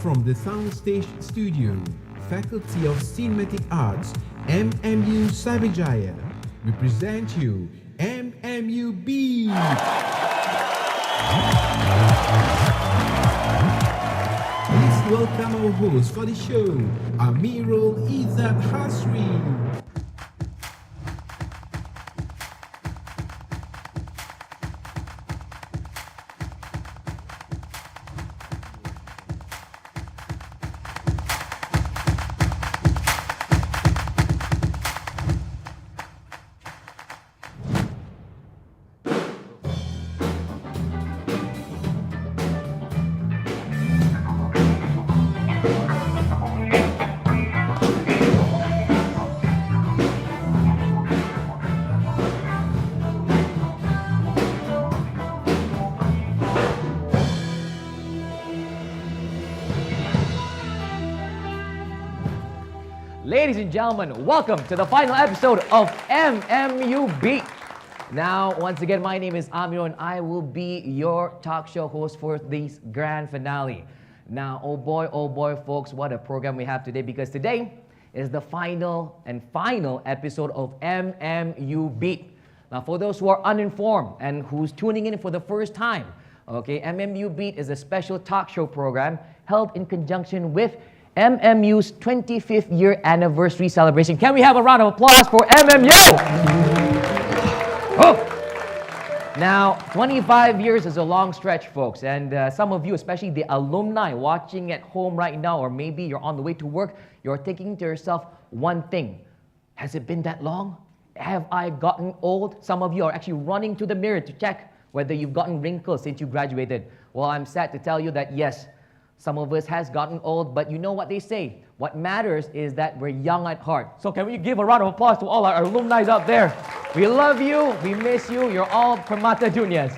From the Soundstage Studio, Faculty of Cinematic Arts, MMU Cyberjaya, we present you MMU Beat. Please welcome our host for the show, Amirul Izzat Hasri. Ladies and gentlemen, welcome to the final episode of MMU Beat. Now, once again, my name is Amir and I will be your talk show host for this grand finale. Now, oh boy, folks, what a program we have today, because today is the final episode of MMU Beat. Now, for those who are uninformed and who's tuning in for the first time, okay, MMU Beat is a special talk show program held in conjunction with MMU's 25th year anniversary celebration. Can we have a round of applause for MMU? Oh. Now, 25 years is a long stretch, folks, and some of you, especially the alumni watching at home right now, or maybe you're on the way to work, you're thinking to yourself one thing: has it been that long? Have I gotten old? Some of you are actually running to the mirror to check whether you've gotten wrinkles since you graduated. Well, I'm sad to tell you that yes, some of us has gotten old, but you know what they say. What matters is that we're young at heart. So can we give a round of applause to all our alumni out there? We love you, we miss you, you're all Permata Juniors.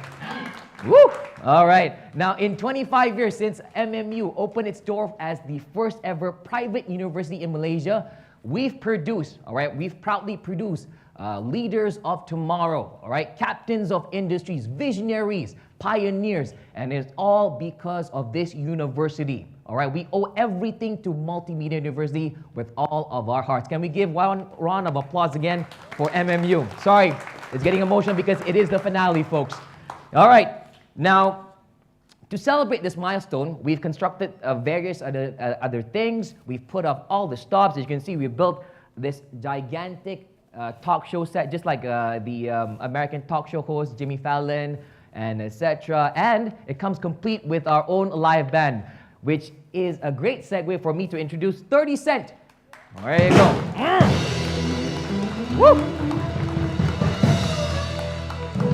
Woo! All right, now in 25 years since MMU opened its door as the first ever private university in Malaysia, we've proudly produced leaders of tomorrow, all right, captains of industries, visionaries, pioneers, and it's all because of this university. All right, we owe everything to Multimedia University with all of our hearts. Can we give one round of applause again for MMU? Sorry, it's getting emotional because it is the finale, folks. All right, now to celebrate this milestone, we've constructed various other things. We've put up all the stops. As you can see, we built this gigantic talk show set, just like the American talk show host Jimmy Fallon, and etc. And it comes complete with our own live band, which is a great segue for me to introduce 30 Cent. There you go. Woo!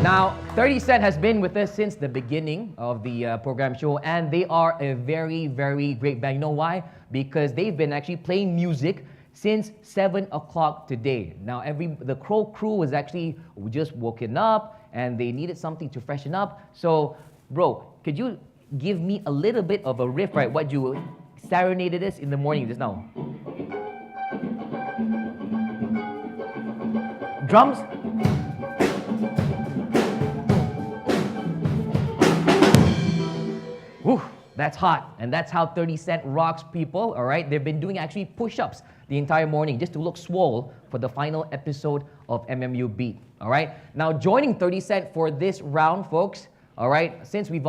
Now, 30 Cent has been with us since the beginning of the program show, and they are a very, very great band. You know why? Because they've been actually playing music since 7 o'clock today. Now, the Crow crew was actually just woken up, and they needed something to freshen up. So, bro, could you give me a little bit of a riff, right? What you serenaded us in the morning just now. Drums? Whew, that's hot. And that's how 30 Cent rocks, people, all right? They've been doing actually push-ups the entire morning just to look swole for the final episode of MMU Beat. All right, now joining 30 Cent for this round, folks, all right, since we've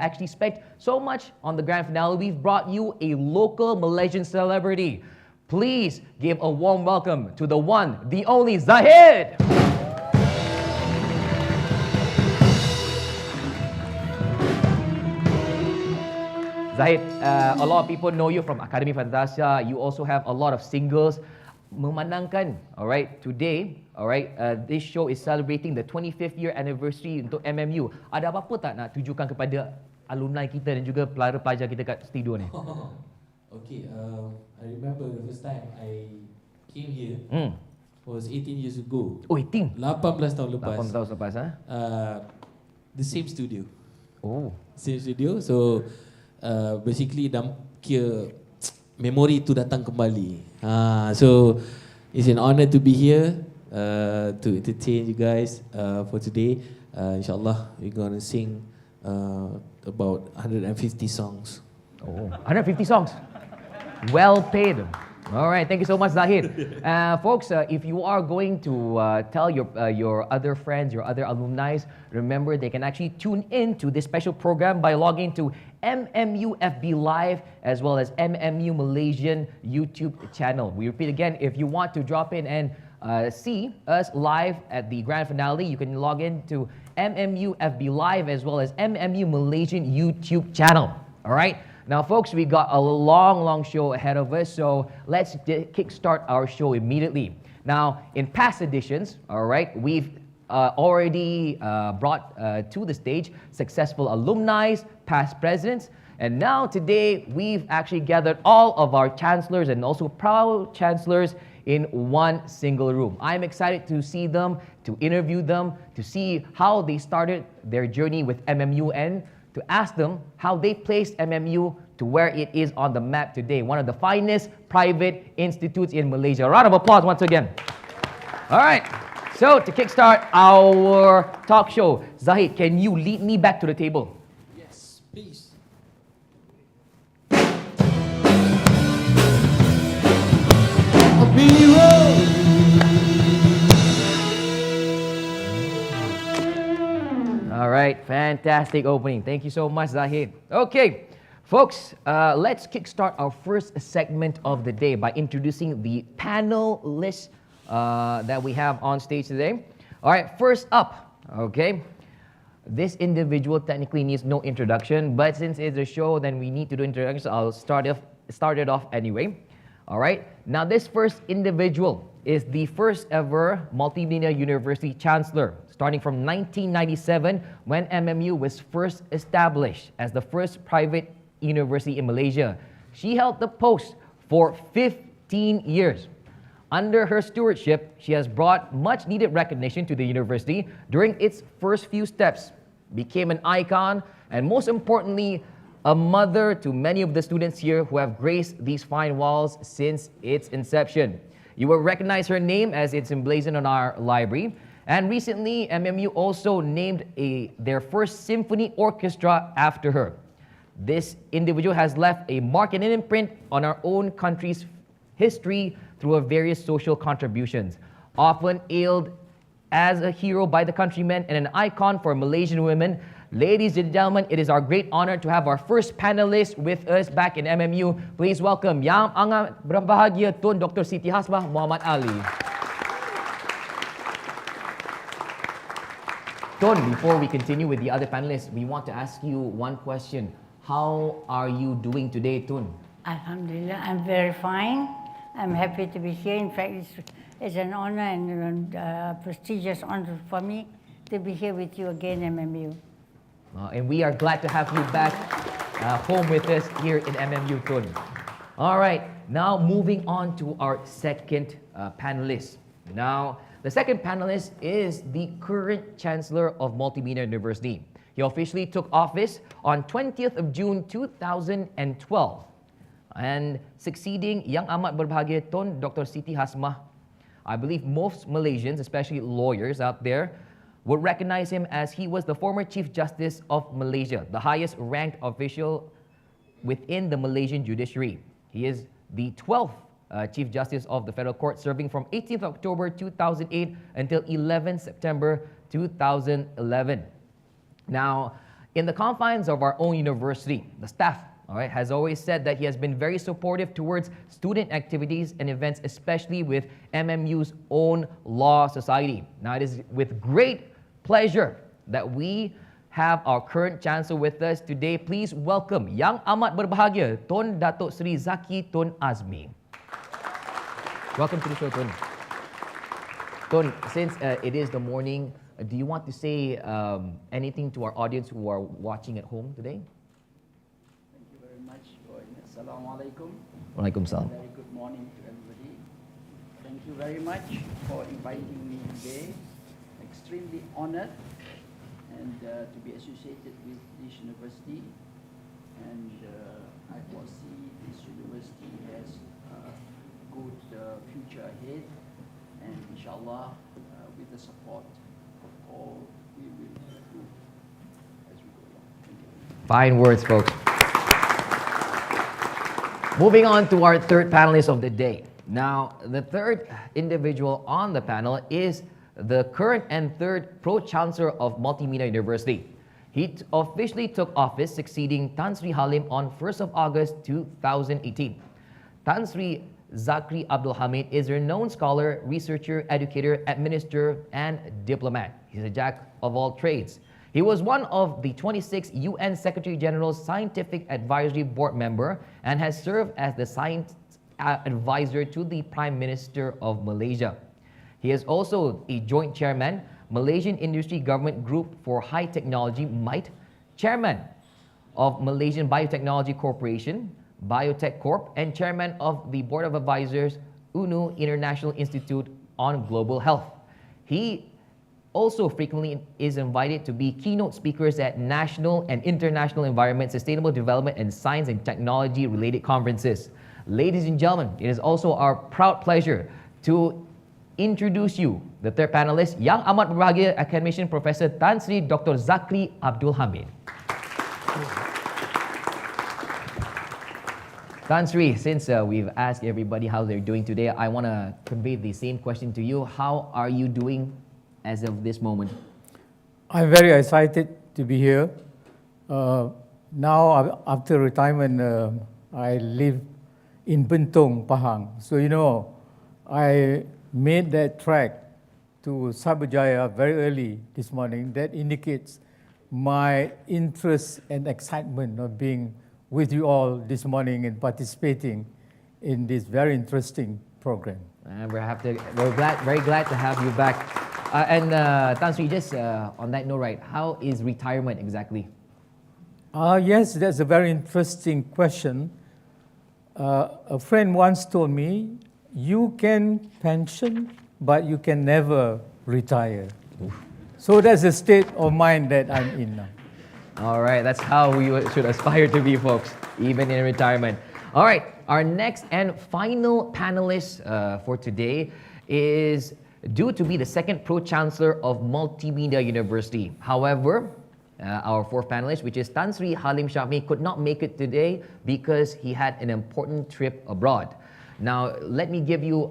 actually spent so much on the grand finale, we've brought you a local Malaysian celebrity. Please give a warm welcome to the one, the only Zahid. Zahid, a lot of people know you from Academy Fantasia. You also have a lot of singles. Memandangkan, all right, today, all right, this show is celebrating the 25th year anniversary untuk MMU. Ada apa-apa tak nak tujukan kepada alumni kita dan juga pelajar-pelajar kita kat studio ni? Okay, I remember the first time I came here was 18 years ago. Oh, 18? 18 tahun lepas. 18 tahun lepas, ha? The same studio. Oh. Same studio, so basically kira memori tu datang kembali. So it's an honor to be here to entertain you guys for today. Inshallah, we're gonna sing about 150 songs. Oh, 150 songs. Well paid. All right, thank you so much, Zahid. Folks, if you are going to tell your other friends, your other alumni, remember they can actually tune in to this special program by logging to MMU FB Live as well as MMU Malaysian YouTube channel. We repeat again, if you want to drop in and see us live at the grand finale, you can log in to MMU FB Live as well as MMU Malaysian YouTube channel. All right? Now, folks, we got a long show ahead of us, so let's kickstart our show immediately. Now, in past editions, all right, we've already brought to the stage successful alumni, past presidents, and now today we've actually gathered all of our chancellors and also proud chancellors in one single room. I'm excited to see them, to interview them, to see how they started their journey with MMU and to ask them how they placed MMU to where it is on the map today, one of the finest private institutes in Malaysia. A round of applause once again. All right, so to kickstart our talk show, Zahid, can you lead me back to the table? Yes, please. All right, fantastic opening. Thank you so much, Zahid. Okay, folks, let's kickstart our first segment of the day by introducing the panel list that we have on stage today. All right, first up, okay, this individual technically needs no introduction, but since it's a show, then we need to do introductions. So I'll start it off anyway. All right, now this first individual is the first ever Multimedia University Chancellor, starting from 1997 when MMU was first established as the first private university in Malaysia. She held the post for 15 years. Under her stewardship, she has brought much needed recognition to the university during its first few steps, became an icon, and most importantly, a mother to many of the students here who have graced these fine walls since its inception. You will recognize her name as it's emblazoned on our library. And recently, MMU also named their first symphony orchestra after her. This individual has left a mark and an imprint on our own country's history through her various social contributions. Often hailed as a hero by the countrymen and an icon for Malaysian women, ladies and gentlemen, it is our great honor to have our first panelist with us back in MMU. Please welcome Yang Amat Berbahagia Tun Dr. Siti Hasmah Muhammad Ali. Tun, before we continue with the other panelists, we want to ask you one question. How are you doing today, Tun? Alhamdulillah, I'm very fine. I'm happy to be here. In fact, it's an honor and a prestigious honor for me to be here with you again, MMU. And we are glad to have you back home with us here in MMU, Tun. All right, now moving on to our second panelist. Now, the second panelist is the current Chancellor of Multimedia University. He officially took office on 20th of June 2012. And succeeding Yang Amat Berbahagia Tun Dr. Siti Hasmah, I believe most Malaysians, especially lawyers out there, would recognize him as he was the former Chief Justice of Malaysia, the highest ranked official within the Malaysian judiciary. He is the 12th Chief Justice of the Federal Court, serving from 18th October 2008 until 11th September 2011. Now, in the confines of our own university, the staff has always said that he has been very supportive towards student activities and events, especially with MMU's own law society. Now, it is with great pleasure that we have our current Chancellor with us today. Please welcome Yang Amat Berbahagia Tun Datuk Seri Zaki Tun Azmi. Welcome to the show, Tun. Tun, since it is the morning, do you want to say anything to our audience who are watching at home today? Thank you very much. Assalamualaikum. Waalaikumsalam. Very good morning to everybody. Thank you very much for inviting me today. Extremely honored and to be associated with this university. And I foresee this university has a good future ahead. And inshallah, with the support of all, we will improve as we go along. Thank you. Fine words, folks. Moving on to our third panelist of the day. Now, the third individual on the panel is the current and third Pro-Chancellor of Multimedia University. He officially took office succeeding Tan Sri Halim on 1st of August 2018. Tan Sri Zakri Abdul Hamid is a renowned scholar, researcher, educator, administrator, and diplomat. He's a jack of all trades. He was one of the 26 UN Secretary General's Scientific Advisory Board member and has served as the science advisor to the Prime Minister of Malaysia. He is also a joint chairman, Malaysian Industry Government Group for High Technology, MITE, chairman of Malaysian Biotechnology Corporation, Biotech Corp, and chairman of the Board of Advisors, UNU International Institute on Global Health. He also frequently is invited to be keynote speakers at national and international environment, sustainable development, and science and technology related conferences. Ladies and gentlemen, it is also our proud pleasure to introduce you, the third panelist, Yang Amat Berbahagia Academician Professor Tan Sri Dr. Zakri Abdul Hamid. Tan Sri, since we've asked everybody how they're doing today, I want to convey the same question to you. How are you doing as of this moment? I'm very excited to be here. Now, after retirement, I live in Bentong, Pahang. So, I made that trek to Cyberjaya very early this morning. That indicates my interest and excitement of being with you all this morning and participating in this very interesting program. And we're very glad to have you back. And Tan Sri, just on that note, right, how is retirement exactly? Yes, that's a very interesting question. A friend once told me, you can pension, but you can never retire. Oof. So that's the state of mind that I'm in now. All right, that's how we should aspire to be, folks, even in retirement. All right, our next and final panelist for today is due to be the second Pro-Chancellor of Multimedia University. However, our fourth panelist, which is Tan Sri Halim Shafmi, could not make it today because he had an important trip abroad. Now, let me give you,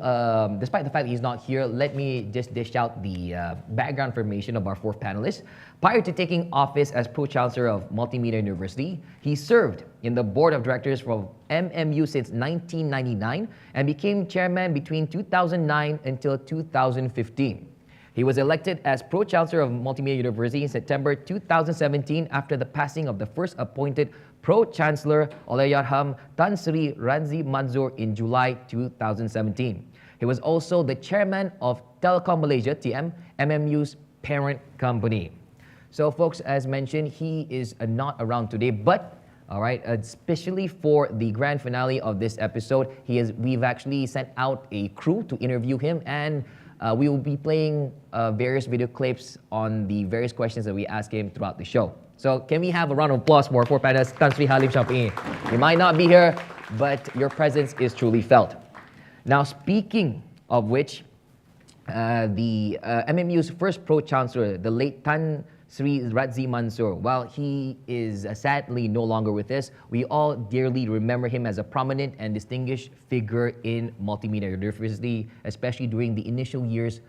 despite the fact that he's not here, let me just dish out the background information of our fourth panelist. Prior to taking office as Pro-Chancellor of Multimedia University, he served in the Board of Directors for MMU since 1999 and became chairman between 2009 until 2015. He was elected as Pro-Chancellor of Multimedia University in September 2017 after the passing of the first appointed Pro-Chancellor, Allahyarham Tan Sri Radzi Manzur, in July 2017. He was also the chairman of Telekom Malaysia, TM, MMU's parent company. So folks, as mentioned, he is not around today, but all right, especially for the grand finale of this episode, we've actually sent out a crew to interview him, and we will be playing various video clips on the various questions that we ask him throughout the show. So can we have a round of applause for panelist Tan Sri Halim Shafmi? You might not be here, but your presence is truly felt. Now, speaking of which, the MMU's first Pro-Chancellor, the late Tan Sri Radzi Manzur, while he is sadly no longer with us, we all dearly remember him as a prominent and distinguished figure in Multimedia University, especially during the initial years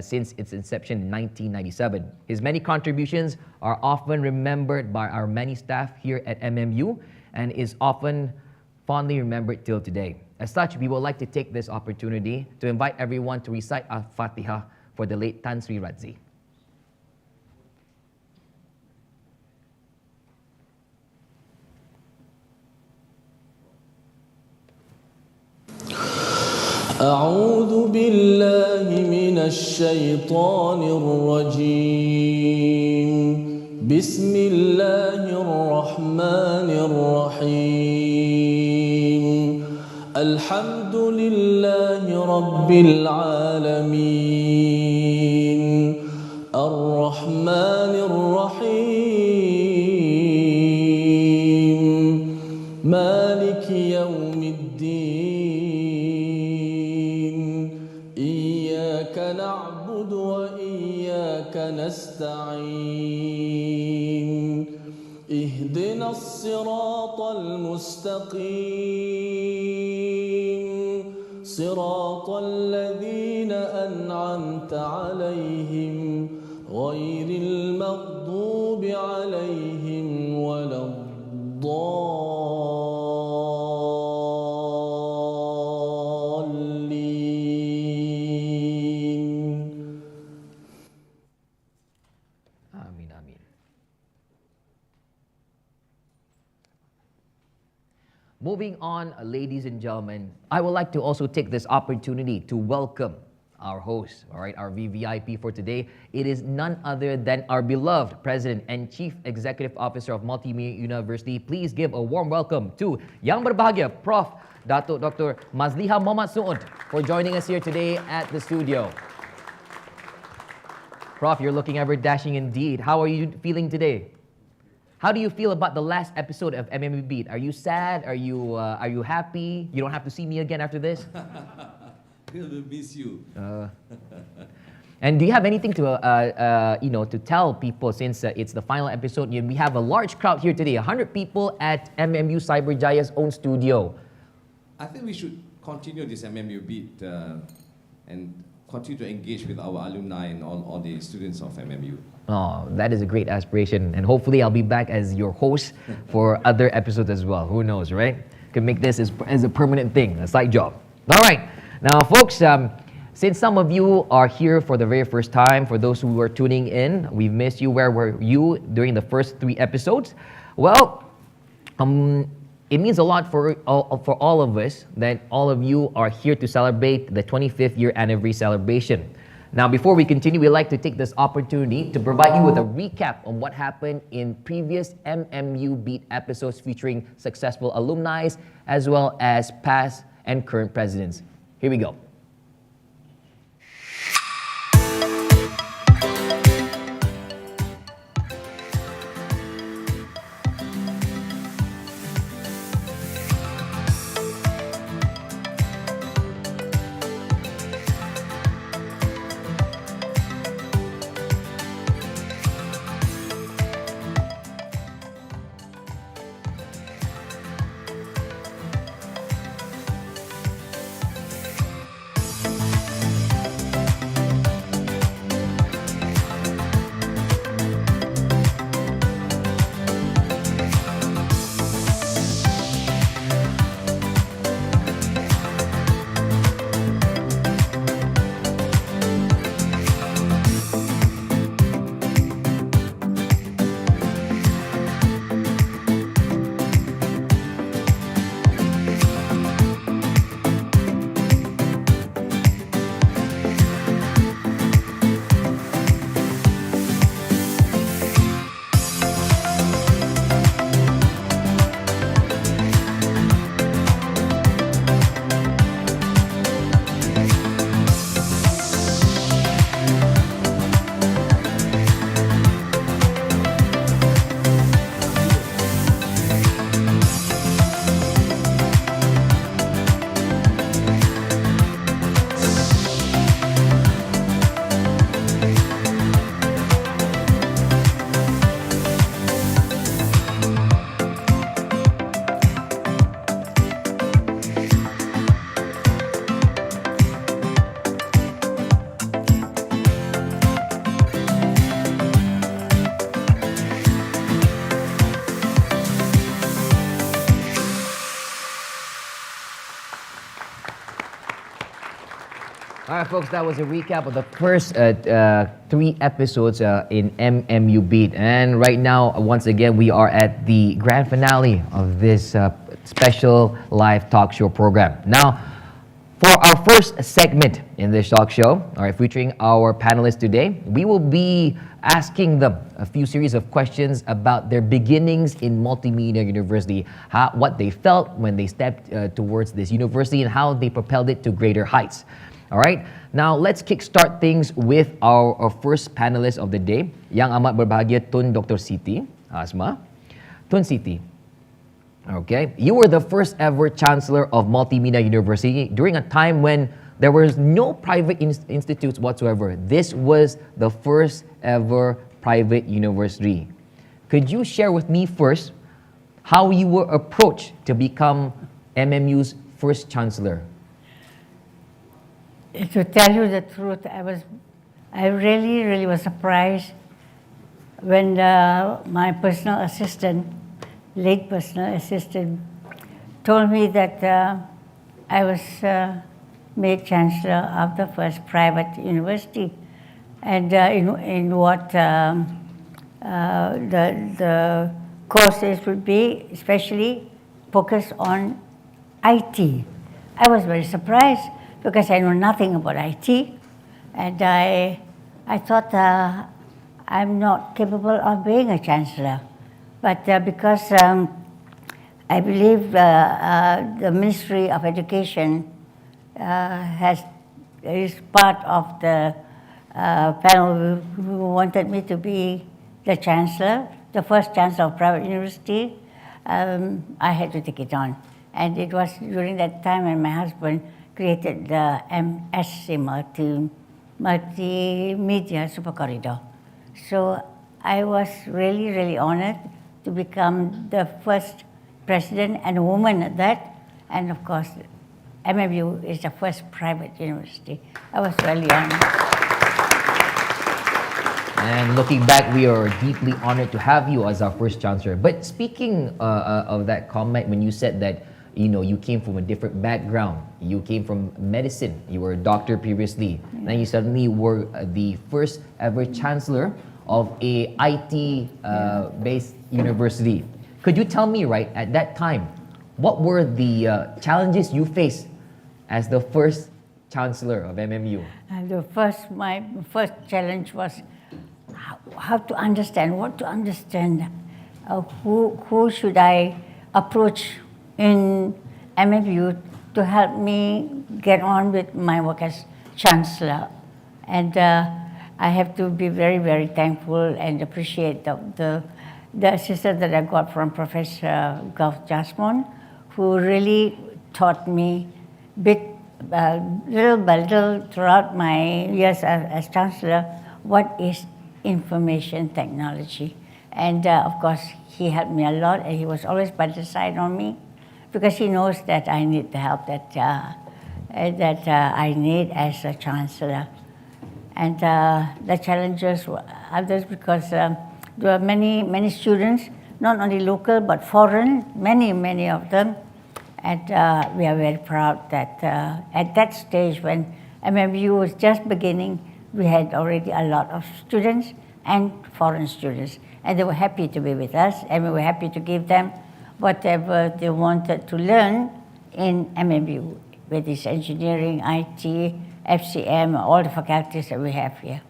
since its inception in 1997. His many contributions are often remembered by our many staff here at MMU and is often fondly remembered till today. As such, we would like to take this opportunity to invite everyone to recite Al-Fatiha for the late Tan Sri Radzi. أعوذ بالله من الشيطان الرجيم بسم الله الرحمن الرحيم الحمد لله رب العالمين الرحمن الرحيم مالك يوم الدين نعبد وإياك نستعين اهدنا الصراط المستقيم صراط الذين أنعمت عليهم غير المغضوب عليهم ولا الضالين. Amin, amin. Moving on, ladies and gentlemen, I would like to also take this opportunity to welcome our host, all right, our VVIP for today. It is none other than our beloved President and Chief Executive Officer of Multimedia University. Please give a warm welcome to Yang Berbahagia, Prof. Datuk Dr. Mazliha Muhammad Suud, for joining us here today at the studio. Prof, you're looking ever dashing indeed. How are you feeling today? How do you feel about the last episode of MMU Beat? Are you sad? Are you happy? You don't have to see me again after this? We'll miss you. And do you have anything to to tell people, since it's the final episode? We have a large crowd here today, 100 people at MMU Cyberjaya's own studio. I think we should continue this MMU Beat and continue to engage with our alumni and all the students of MMU. Oh, that is a great aspiration. And hopefully I'll be back as your host for other episodes as well. Who knows, right? Can make this as a permanent thing, a side job. All right. Now, folks, since some of you are here for the very first time, for those who are tuning in, we've missed you. Where were you during the first 3 episodes? Well, it means a lot for all of us that all of you are here to celebrate the 25th year anniversary celebration. Now, before we continue, we'd like to take this opportunity to provide you with a recap on what happened in previous MMU Beat episodes featuring successful alumni as well as past and current presidents. Here we go. All right, folks, that was a recap of the first 3 episodes in MMU Beat. And right now, once again, we are at the grand finale of this special live talk show program. Now, for our first segment in this talk show, all right, featuring our panelists today, we will be asking them a few series of questions about their beginnings in Multimedia University, what they felt when they stepped towards this university, and how they propelled it to greater heights. All right, now let's kickstart things with our first panelist of the day, Yang Amat Berbahagia Tun Dr. Siti Asma. Tun Siti, okay, you were the first ever Chancellor of Multimedia University during a time when there was no private institutes whatsoever. This was the first ever private university. Could you share with me first how you were approached to become MMU's first Chancellor? To tell you the truth, I really was surprised when my personal assistant, late personal assistant, told me that I was made Chancellor of the first private university, and in what the courses would be, especially focused on IT. I was very surprised because I know nothing about IT, and I thought I'm not capable of being a Chancellor. But because I believe the Ministry of Education is part of the panel who wanted me to be the Chancellor, the first Chancellor of private university, I had to take it on. And it was during that time when my husband created the MSc Multimedia Super Corridor. So I was really honored to become the first president and a woman at that. And of course, MMU is the first private university. I was really honored. And looking back, we are deeply honored to have you as our first Chancellor. But speaking of that comment, when you said that you came from a different background, you came from medicine, you were a doctor previously, then you suddenly were the first ever Chancellor of a IT-based university. Could you tell me, right, at that time, what were the challenges you faced as the first Chancellor of MMU? My first challenge was how to understand, what to understand, who should I approach in MMU to help me get on with my work as Chancellor. And I have to be very thankful and appreciate the assistance that I got from Professor Gulf Jasmine, who really taught me little by little throughout my years as Chancellor what is information technology. And of course, he helped me a lot, and he was always by the side on me because he knows that I need the help that I need as a Chancellor. And the challenges were others because there were many students, not only local but foreign, many of them. And we are very proud that at that stage when MMU was just beginning, we had already a lot of students and foreign students. And they were happy to be with us, and we were happy to give them whatever they wanted to learn in MMU, whether it's engineering, IT, FCM, all the faculties that we have here.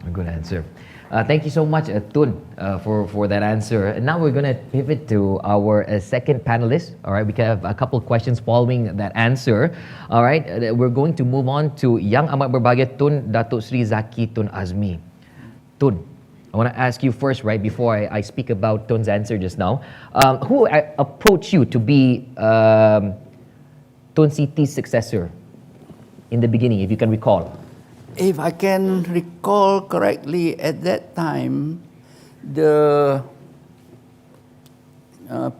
A good answer. Thank you so much, Tun, for that answer. And now we're going to pivot to our second panelist. All right, we have a couple of questions following that answer. All right, we're going to move on to Yang Amat Berbahagia Tun Datuk Sri Zaki Tun Azmi. Tun, I want to ask you first, right, before I speak about Tun's answer just now. Who approached you to be Tun Siti's successor in the beginning, if you can recall? If I can recall correctly, at that time, the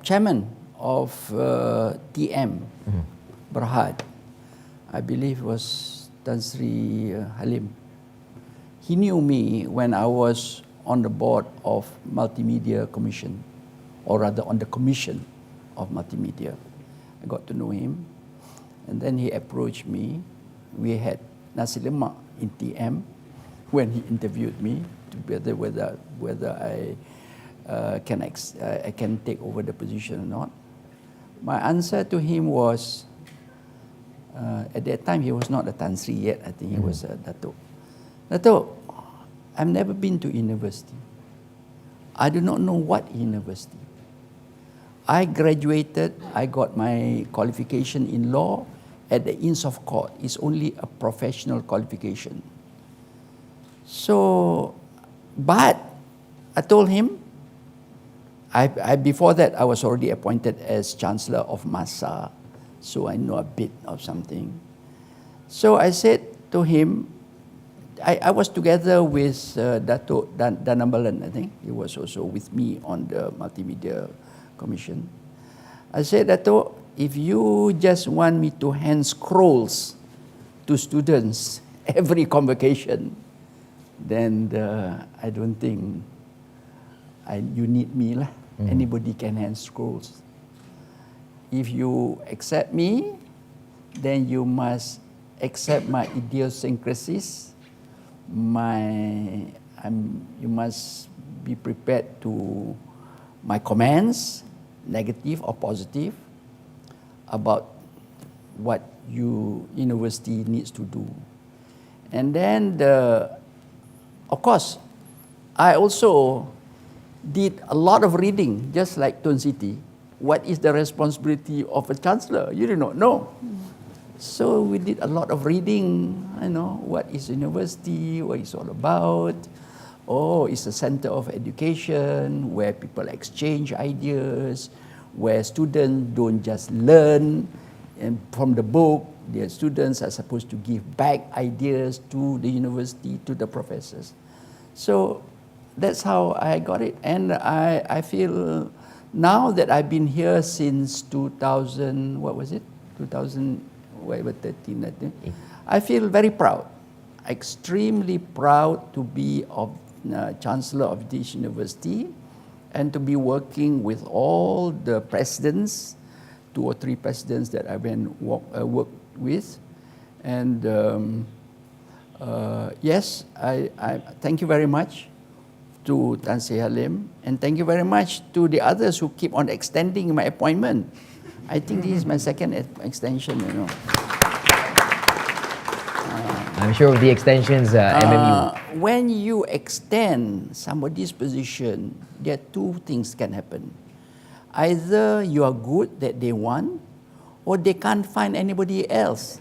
chairman of TM, Berhad, I believe was Tan Sri Halim. He knew me when I was on the board of Multimedia Commission, or rather on the commission of Multimedia. I got to know him, and then he approached me. We had nasi lemak in TM when he interviewed me to whether I can take over the position or not. My answer to him was, at that time he was not a Tan Sri yet, I think he was a Datuk. Datuk, I've never been to university. I do not know what university. I graduated, I got my qualification in law at the Inns of Court. It's only a professional qualification. So, but I told him, before that I was already appointed as Chancellor of Masa, so I know a bit of something. So I said to him, I was together with Dato' Dan Ambalan, I think. He was also with me on the Multimedia Commission. I said, Dato', if you just want me to hand scrolls to students every convocation, then I don't think you need me lah. Anybody can hand scrolls. If you accept me, then you must accept my idiosyncrasies. You must be prepared to my comments, negative or positive, about what university needs to do. And then, of course, I also did a lot of reading, just like Tun Siti. What is the responsibility of a chancellor? You do not know. So we did a lot of reading, what is university, what it's all about. Oh, it's a center of education where people exchange ideas, where students don't just learn from the book. Their students are supposed to give back ideas to the university, to the professors. So that's how I got it. And I feel now that I've been here since 2000, what was it? 2013, I think. I feel very proud, extremely proud to be Chancellor of this university and to be working with all the presidents, 2 or 3 presidents that I've been worked with. And yes, I thank you very much to Tan Sri Halim, and thank you very much to the others who keep on extending my appointment. I think this is my second extension, I'm sure with the extensions, MMU. When you extend somebody's position, there are 2 things can happen. Either you are good that they want, or they can't find anybody else.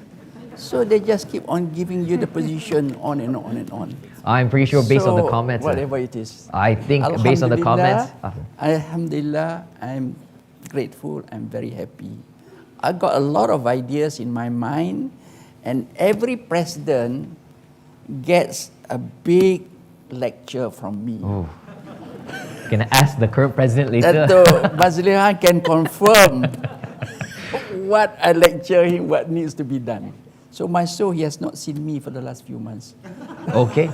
So they just keep on giving you the position on and on and on. I'm pretty sure based on the comments. Whatever it is. I think based on the comments. Alhamdulillah, I'm grateful, I'm very happy. I got a lot of ideas in my mind, and every president gets a big lecture from me. Oh. Can I ask the current president later? Dato' Mazlihan can confirm what I lecture him, what needs to be done. So much so, he has not seen me for the last few months. Okay.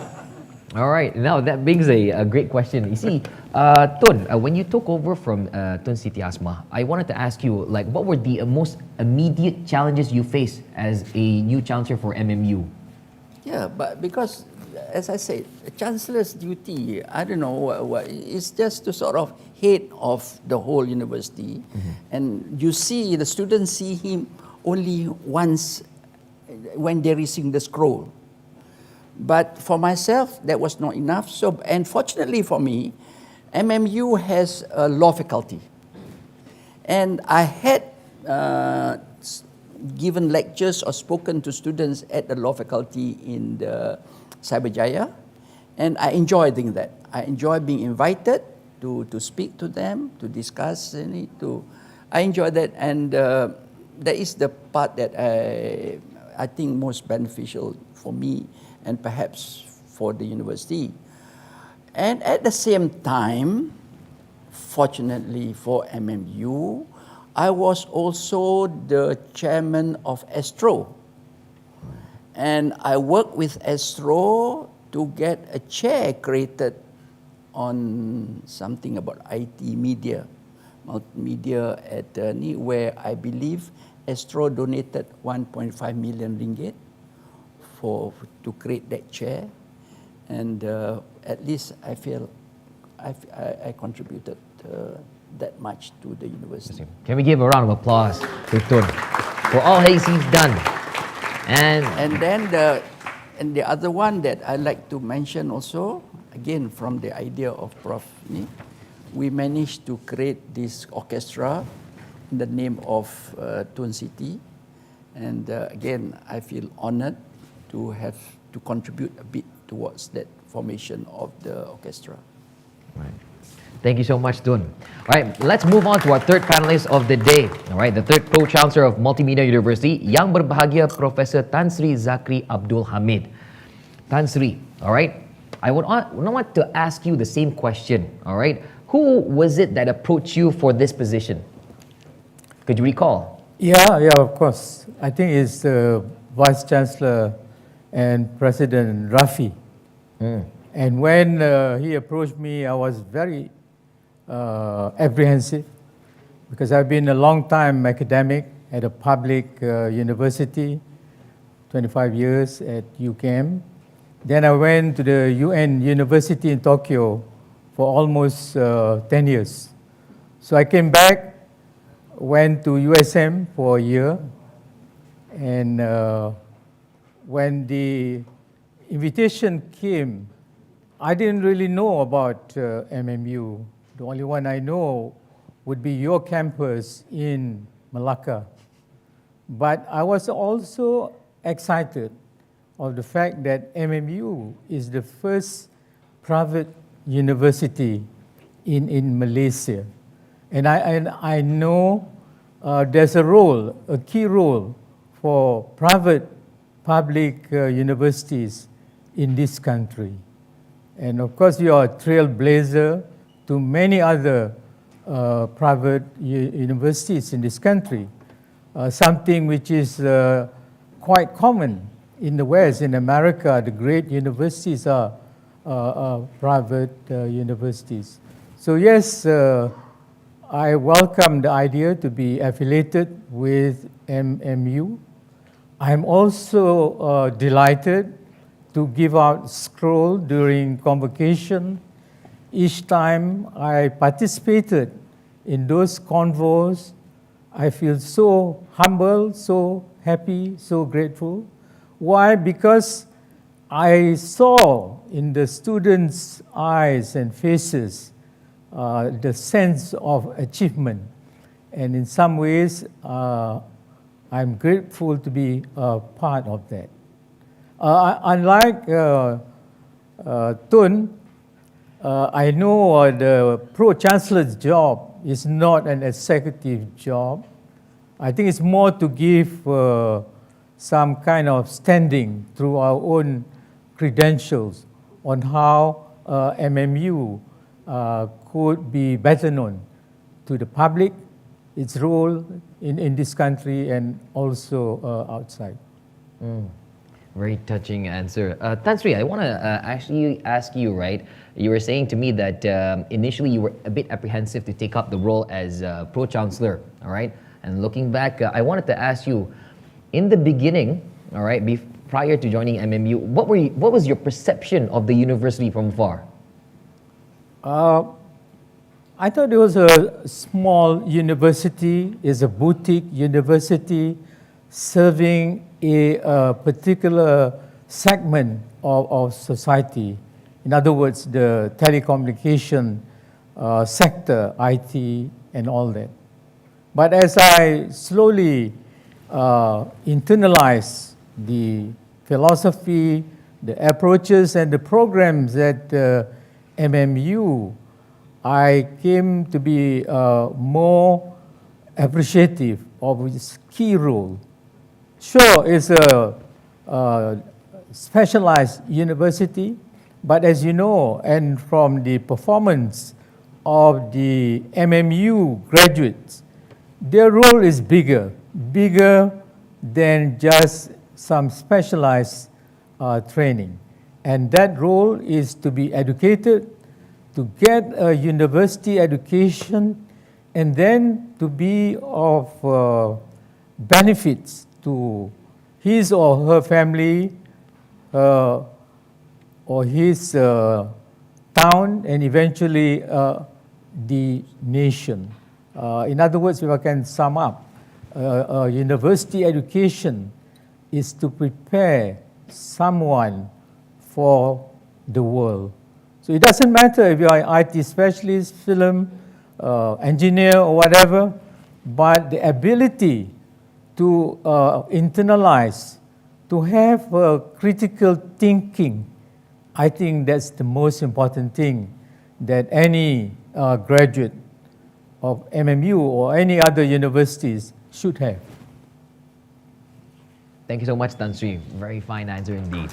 All right. Now that brings a great question. You see, Tun, when you took over from Tun Siti Asma, I wanted to ask you, what were the most immediate challenges you faced as a new chancellor for MMU? Yeah, but because, as I said, a chancellor's duty, I don't know what it's just to sort of head of the whole university, and you see the students see him only once when they receive the scroll. But for myself, that was not enough. So, and fortunately for me, MMU has a law faculty. And I had given lectures or spoken to students at the law faculty in the Cyberjaya, and I enjoy doing that. I enjoy being invited to speak to them, to discuss, I enjoy that, and that is the part that I think most beneficial for me and perhaps for the university. And at the same time, fortunately for MMU, I was also the chairman of Astro. And I worked with Astro to get a chair created on something about IT media, multimedia at where I believe Astro donated 1.5 million ringgit to create that chair, and at least I feel I contributed that much to the university. Can we give a round of applause to Tun for all he's done? And then the other one that I like to mention also, again from the idea of Prof. Ni, we managed to create this orchestra in the name of Tun Siti, and again I feel honored to have to contribute a bit towards that formation of the orchestra. Right. Thank you so much, Tun. All right, let's move on to our third panelist of the day. All right, the third Pro-Chancellor of Multimedia University, Yang Berbahagia Professor Tan Sri Zakri Abdul Hamid. Tan Sri, all right? I would want to ask you the same question, all right? Who was it that approached you for this position? Could you recall? Yeah, of course. I think it's Vice Chancellor and President Rafi. And when he approached me, I was very apprehensive because I've been a long time academic at a public university, 25 years at UCAM. Then I went to the UN University in Tokyo for almost 10 years. So I came back, went to USM for a year, and when the invitation came, I didn't really know about MMU. The only one I know would be your campus in Malacca. But I was also excited of the fact that MMU is the first private university in Malaysia. And I know there's a key role for private public universities in this country. And of course, you are a trailblazer to many other private universities in this country, something which is quite common in the West. In America, the great universities are private universities. So yes, I welcome the idea to be affiliated with MMU. I'm also delighted to give out scroll during convocation. Each time I participated in those convos, I feel so humble, so happy, so grateful. Why? Because I saw in the students' eyes and faces the sense of achievement. And in some ways, I'm grateful to be a part of that. Unlike Tun, I know the Pro-Chancellor's job is not an executive job. I think it's more to give some kind of standing through our own credentials on how MMU could be better known to the public, its role in this country and also outside. Very touching answer. Tan Sri, I want to actually ask you, right? You were saying to me that initially you were a bit apprehensive to take up the role as Pro-Chancellor, all right? And looking back, I wanted to ask you, in the beginning, all right, prior to joining MMU, what was your perception of the university from afar? I thought it was a small university, is a boutique university serving a particular segment of society. In other words, the telecommunication sector, IT, and all that. But as I slowly internalize the philosophy, the approaches, and the programs at MMU, I came to be more appreciative of its key role. Sure, it's a specialized university, but as you know, and from the performance of the MMU graduates, their role is bigger than just some specialized training. And that role is to be educated, to get a university education, and then to be of benefits to his or her family or his town, and eventually the nation. In other words, if I can sum up, university education is to prepare someone for the world. So it doesn't matter if you are an IT specialist, film, engineer, or whatever, but the ability to internalize, to have critical thinking, I think that's the most important thing that any graduate of MMU or any other universities should have. Thank you so much, Tan Sri. Very fine answer indeed.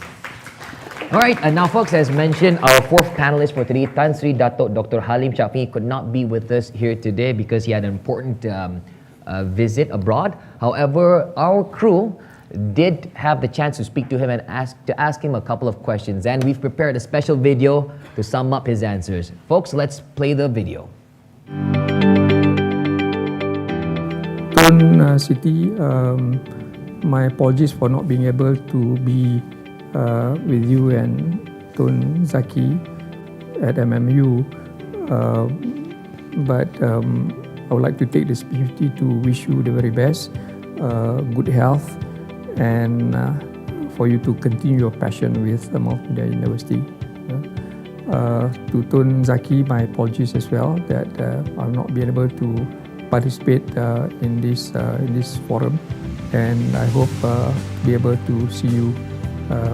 All right, and now folks, as mentioned, our fourth panelist for today, Tan Sri Dato Dr. Halim Shafi, could not be with us here today because he had an important visit abroad. However, our crew did have the chance to speak to him and ask him a couple of questions, and we've prepared a special video to sum up his answers. Folks, let's play the video. Siti, my apologies for not being able to be with you and Tun Zaki at MMU, but I would like to take this opportunity to wish you the very best, good health, and for you to continue your passion with Multimedia University. To Tun Zaki, my apologies as well that I've not been able to participate in this forum, and I hope be able to see you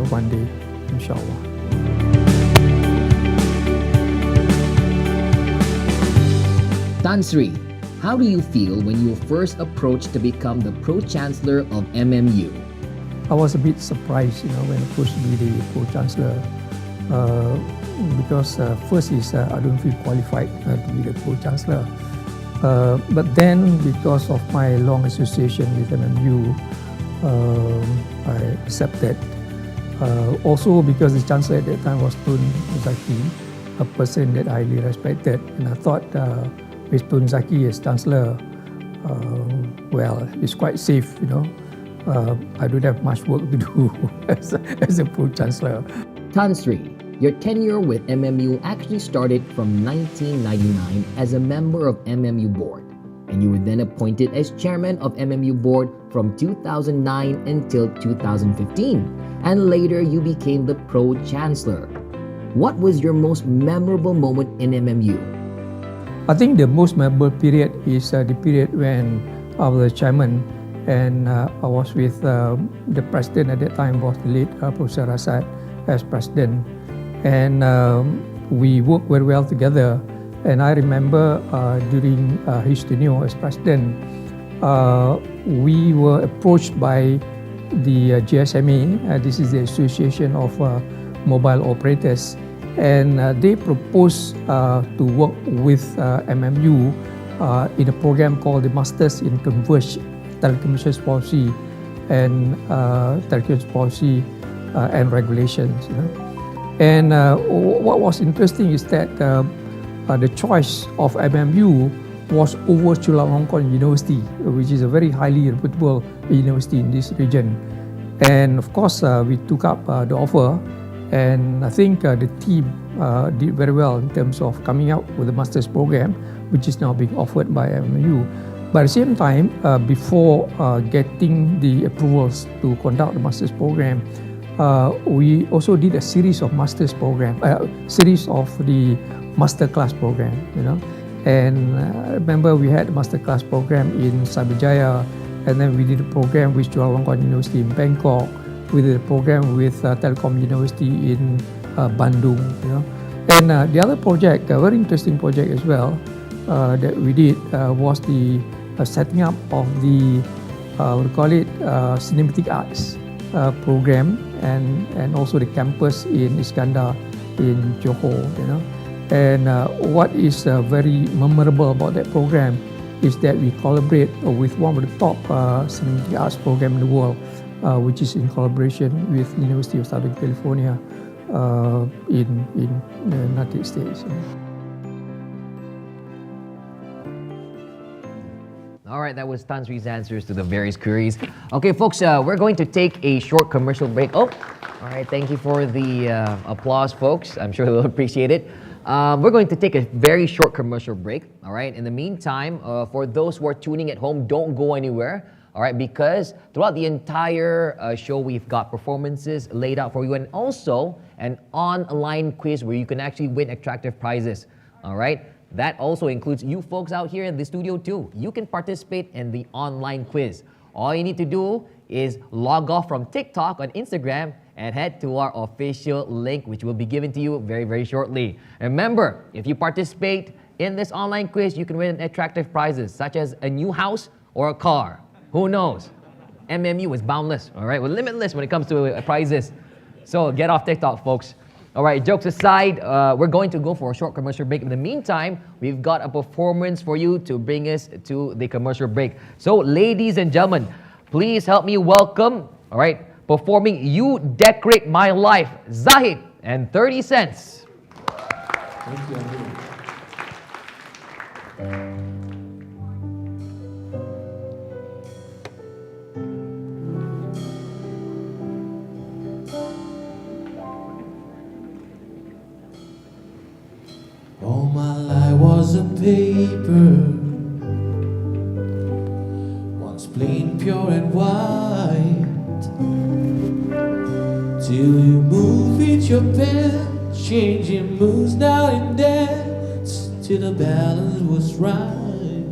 one day, inshallah. Tan Sri, how do you feel when you were first approached to become the Pro-Chancellor of MMU? I was a bit surprised, when approached to be the Pro-Chancellor, because first is I don't feel qualified to be the Pro-Chancellor. But then, because of my long association with MMU, I accepted. Also because the Chancellor at that time was Tun Zaki, a person that I highly respected, and I thought with Tun Zaki as Chancellor, well, it's quite safe, I don't have much work to do as a Pro-Chancellor. Tan Sri, your tenure with MMU actually started from 1999 as a member of MMU board, and you were then appointed as chairman of MMU board from 2009 until 2015, and later you became the Pro-Chancellor. What was your most memorable moment in MMU? I think the most memorable period is the period when I was chairman, and I was with the president at that time was the late Professor Rasad as president, and we worked very well together. And I remember during his tenure as president, we were approached by the GSMA, this is the Association of Mobile Operators, and they proposed to work with MMU in a program called the Masters in Converged Telecommunications Policy and Telecommunications Policy and Regulations. And what was interesting is that the choice of MMU was over Chulalongkorn University, which is a very highly reputable university in this region. And of course, we took up the offer, and I think the team did very well in terms of coming out with the master's program, which is now being offered by MMU. But at the same time, before getting the approvals to conduct the master's program, we also did a series of master's program, series of the master class program, And I remember we had a master class program in Cyberjaya, and then we did a program with Chulalongkorn University in Bangkok. We did a program with Telecom University in Bandung, And the other project, a very interesting project as well, that we did was the setting up of the we call it cinematic arts program, and also the campus in Iskandar in Johor, And what is very memorable about that program is that we collaborate with one of the top cinematic arts program in the world, which is in collaboration with the University of Southern California in the United States. All right, that was Tan Sri's answers to the various queries. Okay, folks, we're going to take a short commercial break. Oh, all right, thank you for the applause, folks. I'm sure they'll appreciate it. We're going to take a very short commercial break. All right, in the meantime, for those who are tuning at home, don't go anywhere. All right, because throughout the entire show, we've got performances laid out for you, and also an online quiz where you can actually win attractive prizes. All right. That also includes you folks out here in the studio too. You can participate in the online quiz. All you need to do is log off from TikTok on Instagram and head to our official link, which will be given to you very, very shortly. Remember, if you participate in this online quiz, you can win attractive prizes such as a new house or a car. Who knows? MMU is boundless, all right? We're limitless when it comes to prizes. So get off TikTok, folks. All right, jokes aside, we're going to go for a short commercial break. In the meantime, we've got a performance for you to bring us to the commercial break. So, ladies and gentlemen, please help me welcome, all right, performing You Decorate My Life, Zahid and 30 Cents. Thank you, Andrew. All my life was a paper, once plain, pure and white, till you move with your pen, changing moods now and then, till the balance was right.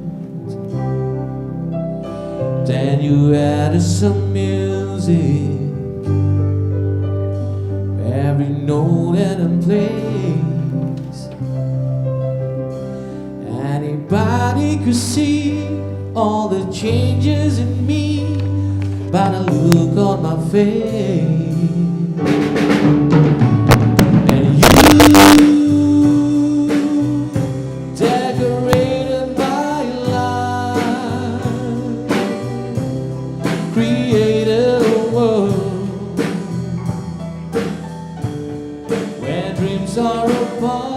Then you added some music, every note and a place. Anybody could see all the changes in me by the look on my face. And you decorated my life, created a world where dreams are apart.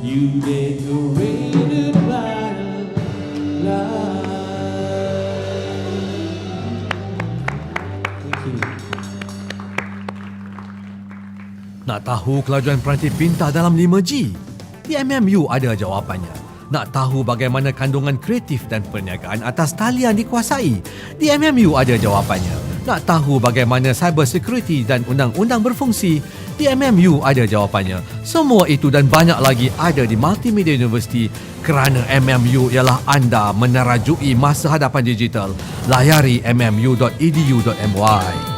You decorated my life. Thank you. Nak tahu kelajuan peranti pintar dalam 5G? Di MMU ada jawapannya. Nak tahu bagaimana kandungan kreatif dan perniagaan atas talian dikuasai? Di MMU ada jawapannya. Nak tahu bagaimana cyber security dan undang-undang berfungsi? Di MMU ada jawapannya. Semua itu dan banyak lagi ada di Multimedia University kerana MMU ialah anda menerajui masa hadapan digital. Layari mmu.edu.my.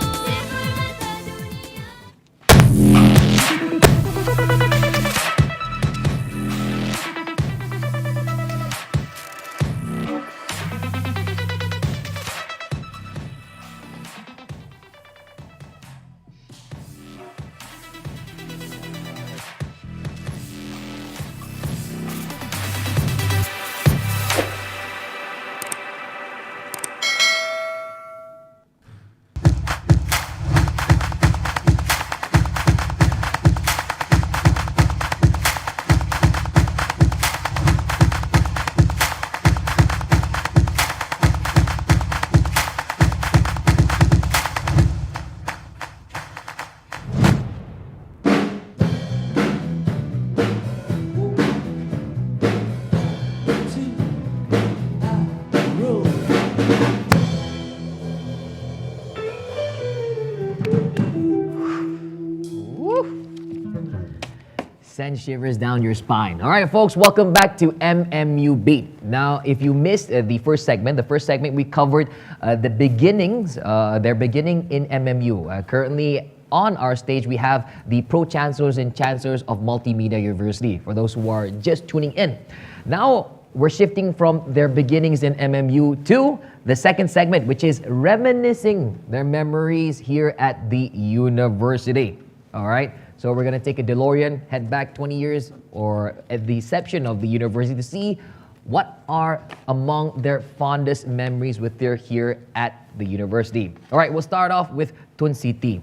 send shivers down your spine. All right, folks, welcome back to MMU Beat. Now, if you missed the first segment we covered the beginnings, their beginning in MMU. Currently on our stage, we have the Pro-Chancellors and Chancellors of Multimedia University, for those who are just tuning in. Now, we're shifting from their beginnings in MMU to the second segment, which is reminiscing their memories here at the university. All right, so we're gonna take a DeLorean, head back 20 years or at the inception of the university to see what are among their fondest memories with their here at the university. All right, we'll start off with Tun Siti.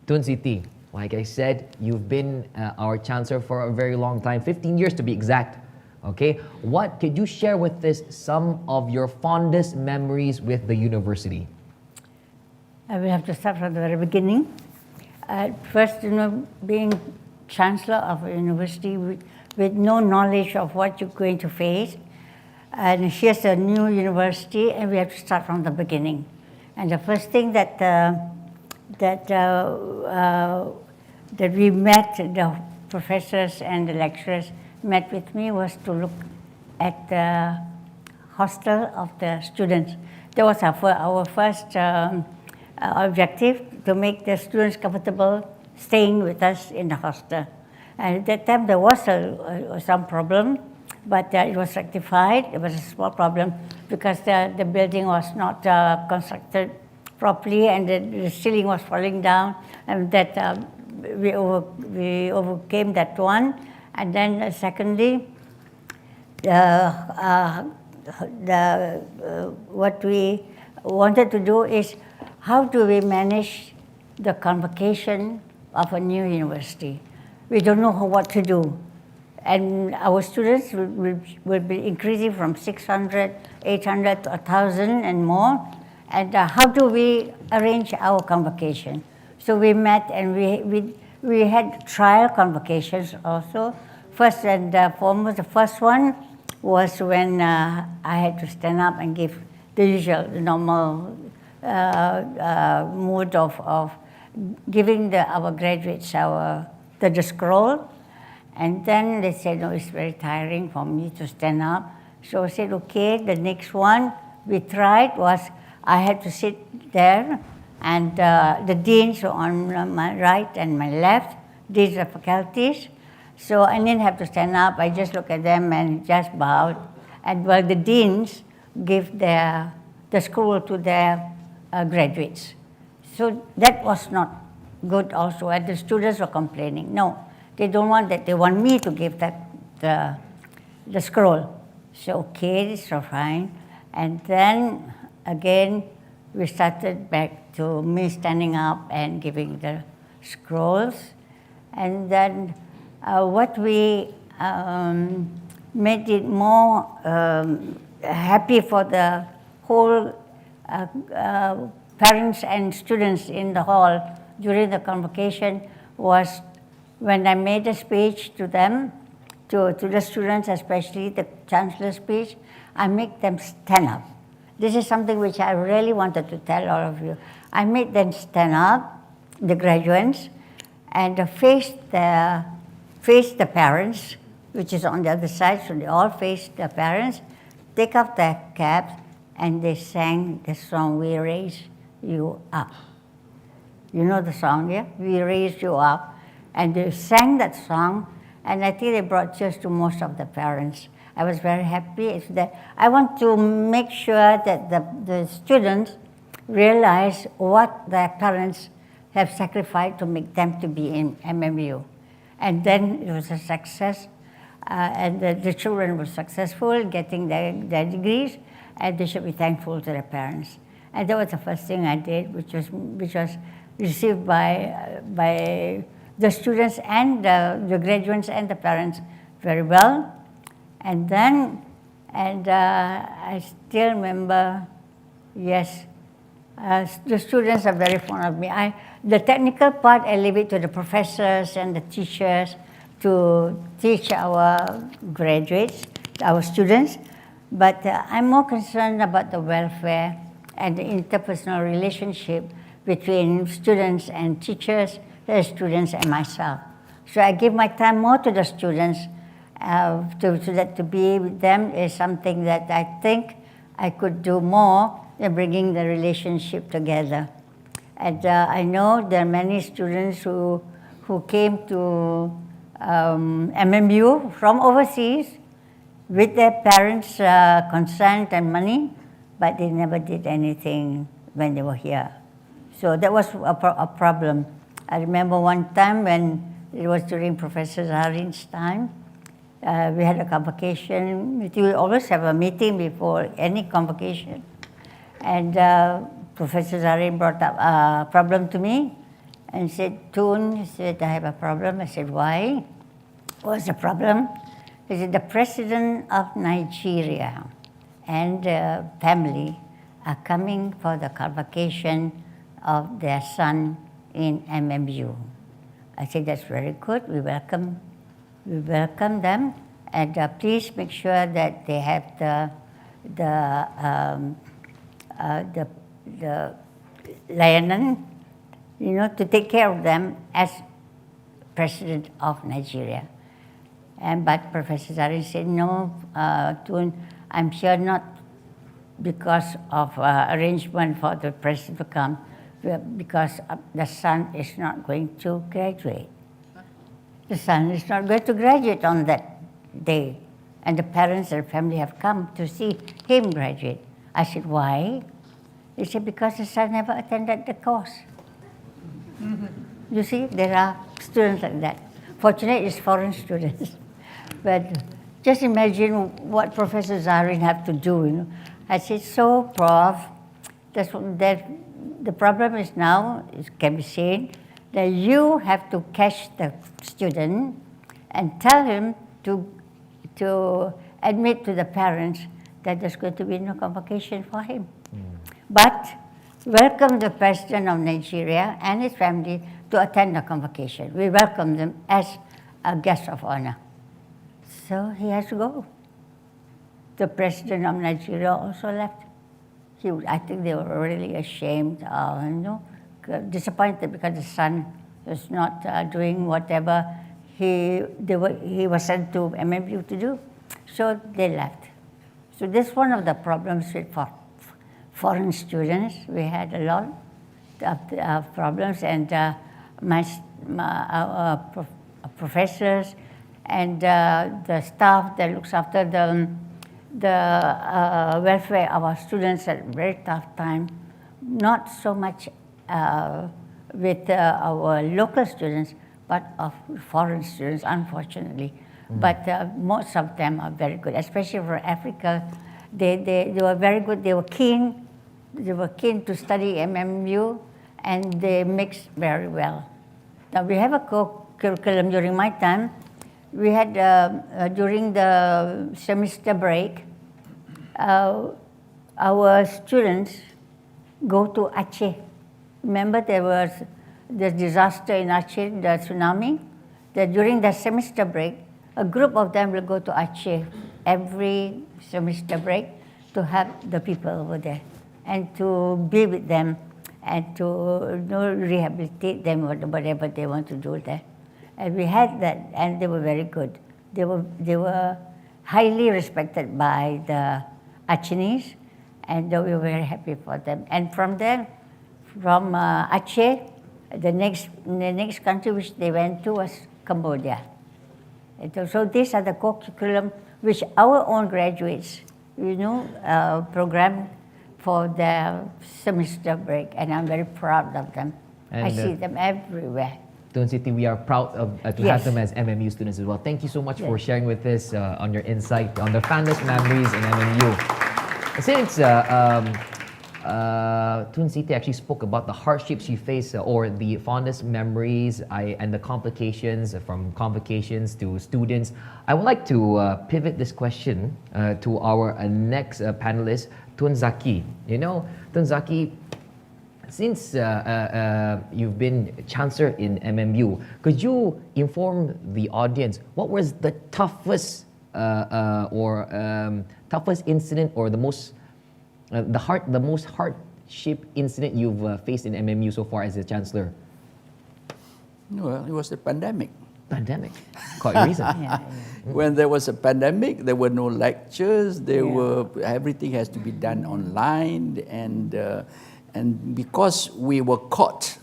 Tun Siti, like I said, you've been our chancellor for a very long time, 15 years to be exact. Okay, what could you share with us some of your fondest memories with the university? I will have to start from the very beginning. First, being chancellor of a university with no knowledge of what you're going to face, and here's a new university, and we have to start from the beginning. And the first thing that we met, the professors and the lecturers met with me, was to look at the hostel of the students. That was our first objective, to make the students comfortable staying with us in the hostel. And at that time there was some problem, but it was rectified. It was a small problem because the building was not constructed properly, and the ceiling was falling down, and that we overcame that one. And then secondly, what we wanted to do is, how do we manage the convocation of a new university? We don't know what to do. And our students will be increasing from 600, 800 to 1,000 and more. And how do we arrange our convocation? So we met, and we had trial convocations also. First and foremost, the first one was when I had to stand up and give the usual, normal mood of giving our graduates the scroll. And then they said, no, it's very tiring for me to stand up. So I said, okay, the next one we tried was I had to sit there, and the deans were on my right and my left, deans of faculties. So I didn't have to stand up. I just looked at them and just bowed. And while the deans give the scroll to their graduates. So that was not good also, and the students were complaining. No, they don't want that. They want me to give the scroll. So okay, it's so fine. And then again, we started back to me standing up and giving the scrolls. And then what we made it more happy for the whole parents and students in the hall during the convocation was when I made a speech to them, to the students, especially the Chancellor's speech, I make them stand up. This is something which I really wanted to tell all of you. I made them stand up, the graduates, and face the parents, which is on the other side, so they all faced the parents, take off their caps, and they sang the song, We Raise You Up. You know the song, yeah? We Raise You Up. And they sang that song, and I think they brought tears to most of the parents. I was very happy. It's that I want to make sure that the students realize what their parents have sacrificed to make them to be in MMU. And then it was a success, and the children were successful getting their degrees, and they should be thankful to their parents. And that was the first thing I did, which was received by the students and the graduates and the parents very well. And then, I still remember, yes, the students are very fond of me. The technical part, I leave it to the professors and the teachers to teach our graduates, our students. But I'm more concerned about the welfare and the interpersonal relationship between students and teachers, the students and myself. So I give my time more to the students, so that to be with them is something that I think I could do more in bringing the relationship together. And I know there are many students who came to MMU from overseas with their parents' consent and money, but they never did anything when they were here. So that was a problem. I remember one time when it was during Professor Zarin's time, we had a convocation. We always have a meeting before any convocation. And Professor Zarin brought up a problem to me and said, Toon, he said, I have a problem. I said, why? What's the problem? He said, the president of Nigeria and family are coming for the convocation of their son in MMU. I said, that's very good. We welcome them, and please make sure that they have the lieutenant, to take care of them as president of Nigeria. But Professor Zarin said, no, Toon, I'm sure not because of arrangement for the president to come, because the son is not going to graduate. The son is not going to graduate on that day. And the parents and family have come to see him graduate. I said, why? He said, because the son never attended the course. You see, there are students like that. Fortunately, it's foreign students. But just imagine what Professor Zarin have to do. I said, so, Prof, the problem is now, it can be said, that you have to catch the student and tell him to admit to the parents that there's going to be no convocation for him. But welcome the president of Nigeria and his family to attend the convocation. We welcome them as a guest of honor. So he has to go. The president of Nigeria also left. I think they were really ashamed, disappointed because the son was not doing whatever he was sent to MMU to do. So they left. So this is one of the problems with foreign students. We had a lot of problems, and our professors and the staff that looks after the welfare of our students at a very tough time, not so much with our local students, but of foreign students, unfortunately. But most of them are very good, especially for Africa. They were very good. They were keen to study MMU, and they mixed very well. Now we have a curriculum during my time. We had, during the semester break, our students go to Aceh. Remember there was the disaster in Aceh, the tsunami? That during the semester break, a group of them will go to Aceh every semester break to help the people over there and to be with them and to rehabilitate them or whatever they want to do there. And we had that, and they were very good. They were highly respected by the Acehnese, and we were very happy for them. And from there, from Aceh, the next country which they went to was Cambodia. And so these are the curriculum which our own graduates, programmed for their semester break, and I'm very proud of them. And I see them everywhere. Tun Siti, we are proud to have them as MMU students as well. Thank you so much for sharing with us on your insight on the fondest memories in MMU. Since Tun Siti actually spoke about the hardships you face or the fondest memories and the complications from convocations to students, I would like to pivot this question to our next panelist, Tun Zaki. Tun Zaki, since you've been Chancellor in MMU, could you inform the audience what was the toughest toughest incident or the most hardship incident you've faced in MMU so far as a Chancellor? Well, it was the pandemic. Pandemic. Quite recent. Yeah, When there was a pandemic, there were no lectures. Everything has to be done online, and because we were caught,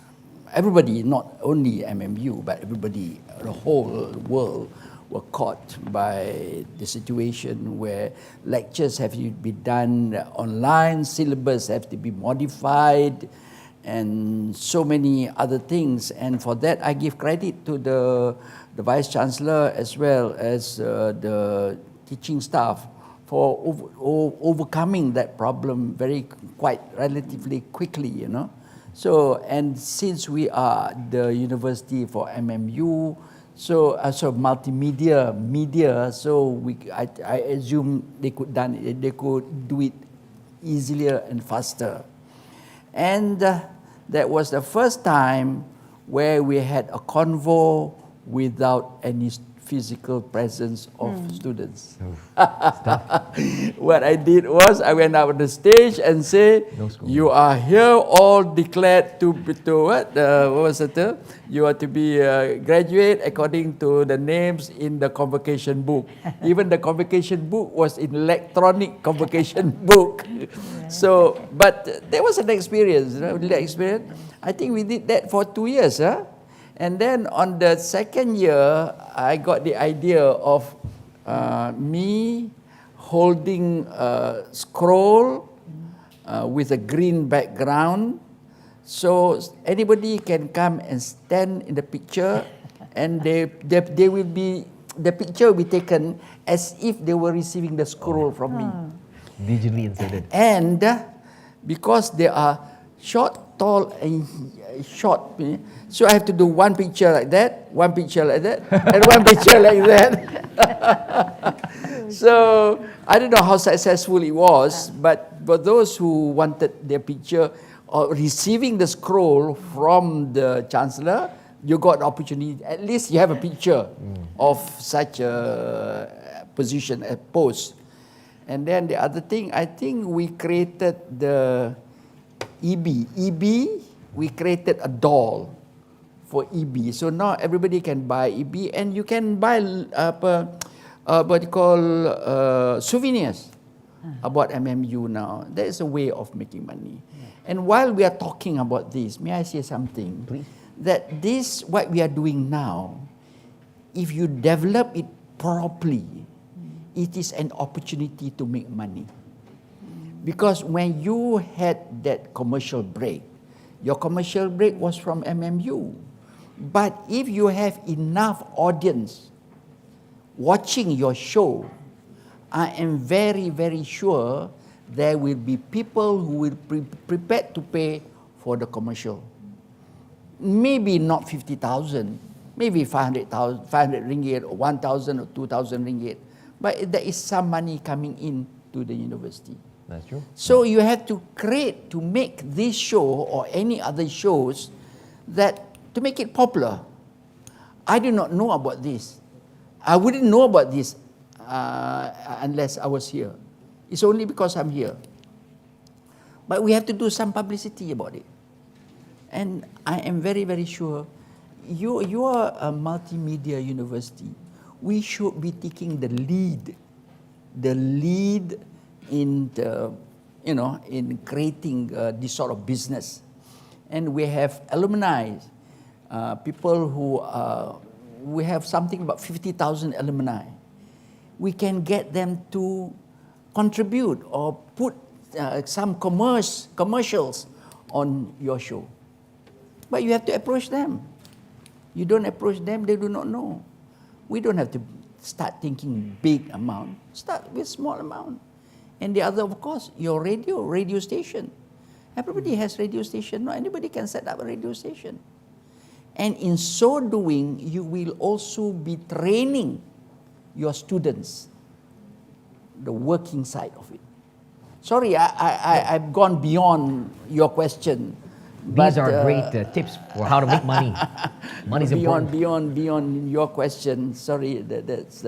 everybody, not only MMU, but everybody, the whole world, were caught by the situation where lectures have to be done online, syllabus have to be modified, and so many other things. And for that, I give credit to the Vice Chancellor as well as the teaching staff for overcoming that problem quite relatively quickly, you know. So, and since we are the university for MMU, so multimedia, so I assume they could do it easier and faster. And that was the first time where we had a convo without any physical presence of students. What I did was I went out on the stage and say, you are here all declared to what? What was it? You are to be graduate according to the names in the convocation book. Even the convocation book was in electronic convocation book. So, but there was an experience, I think we did that for 2 years, huh? And then on the second year, I got the idea of me holding a scroll with a green background, so anybody can come and stand in the picture, and the picture will be taken as if they were receiving the scroll from me. Digitally inserted. And because they are short, tall, and short, so I have to do one picture like that, one picture like that, and one picture like that. So I don't know how successful it was, but for those who wanted their picture or receiving the scroll from the Chancellor, you got the opportunity. At least you have a picture of such a position, a post. And then the other thing, I think we created the EB, we created a doll for EB. So now everybody can buy EB, and you can buy what you call souvenirs about MMU now. That is a way of making money. And while we are talking about this, may I say something? Please. That this, what we are doing now, if you develop it properly, it is an opportunity to make money. Because when you had that commercial break, your commercial break was from MMU. But if you have enough audience watching your show, I am very, very sure there will be people who will be prepared to pay for the commercial. Maybe not 50,000, maybe 500 ringgit, or 1,000 or 2,000 ringgit. But there is some money coming in to the university. That's true. So you have to create, to make this show or any other shows, that to make it popular. I do not know about this. I wouldn't know about this unless I was here. It's only because I'm here. But we have to do some publicity about it. And I am very, very sure you are a multimedia university. We should be taking the lead in the, in creating this sort of business. And we have alumni, people who we have something about 50,000 alumni. We can get them to contribute or put some commercials on your show. But you have to approach them. You don't approach them, they do not know. We don't have to start thinking big amount. Start with small amount. And the other, of course, your radio station. Everybody has radio station. Not anybody can set up a radio station. And in so doing, you will also be training your students, the working side of it. Sorry, I've gone beyond your question. These are great tips for how to make money. Money's important. Beyond your question. Sorry, that's.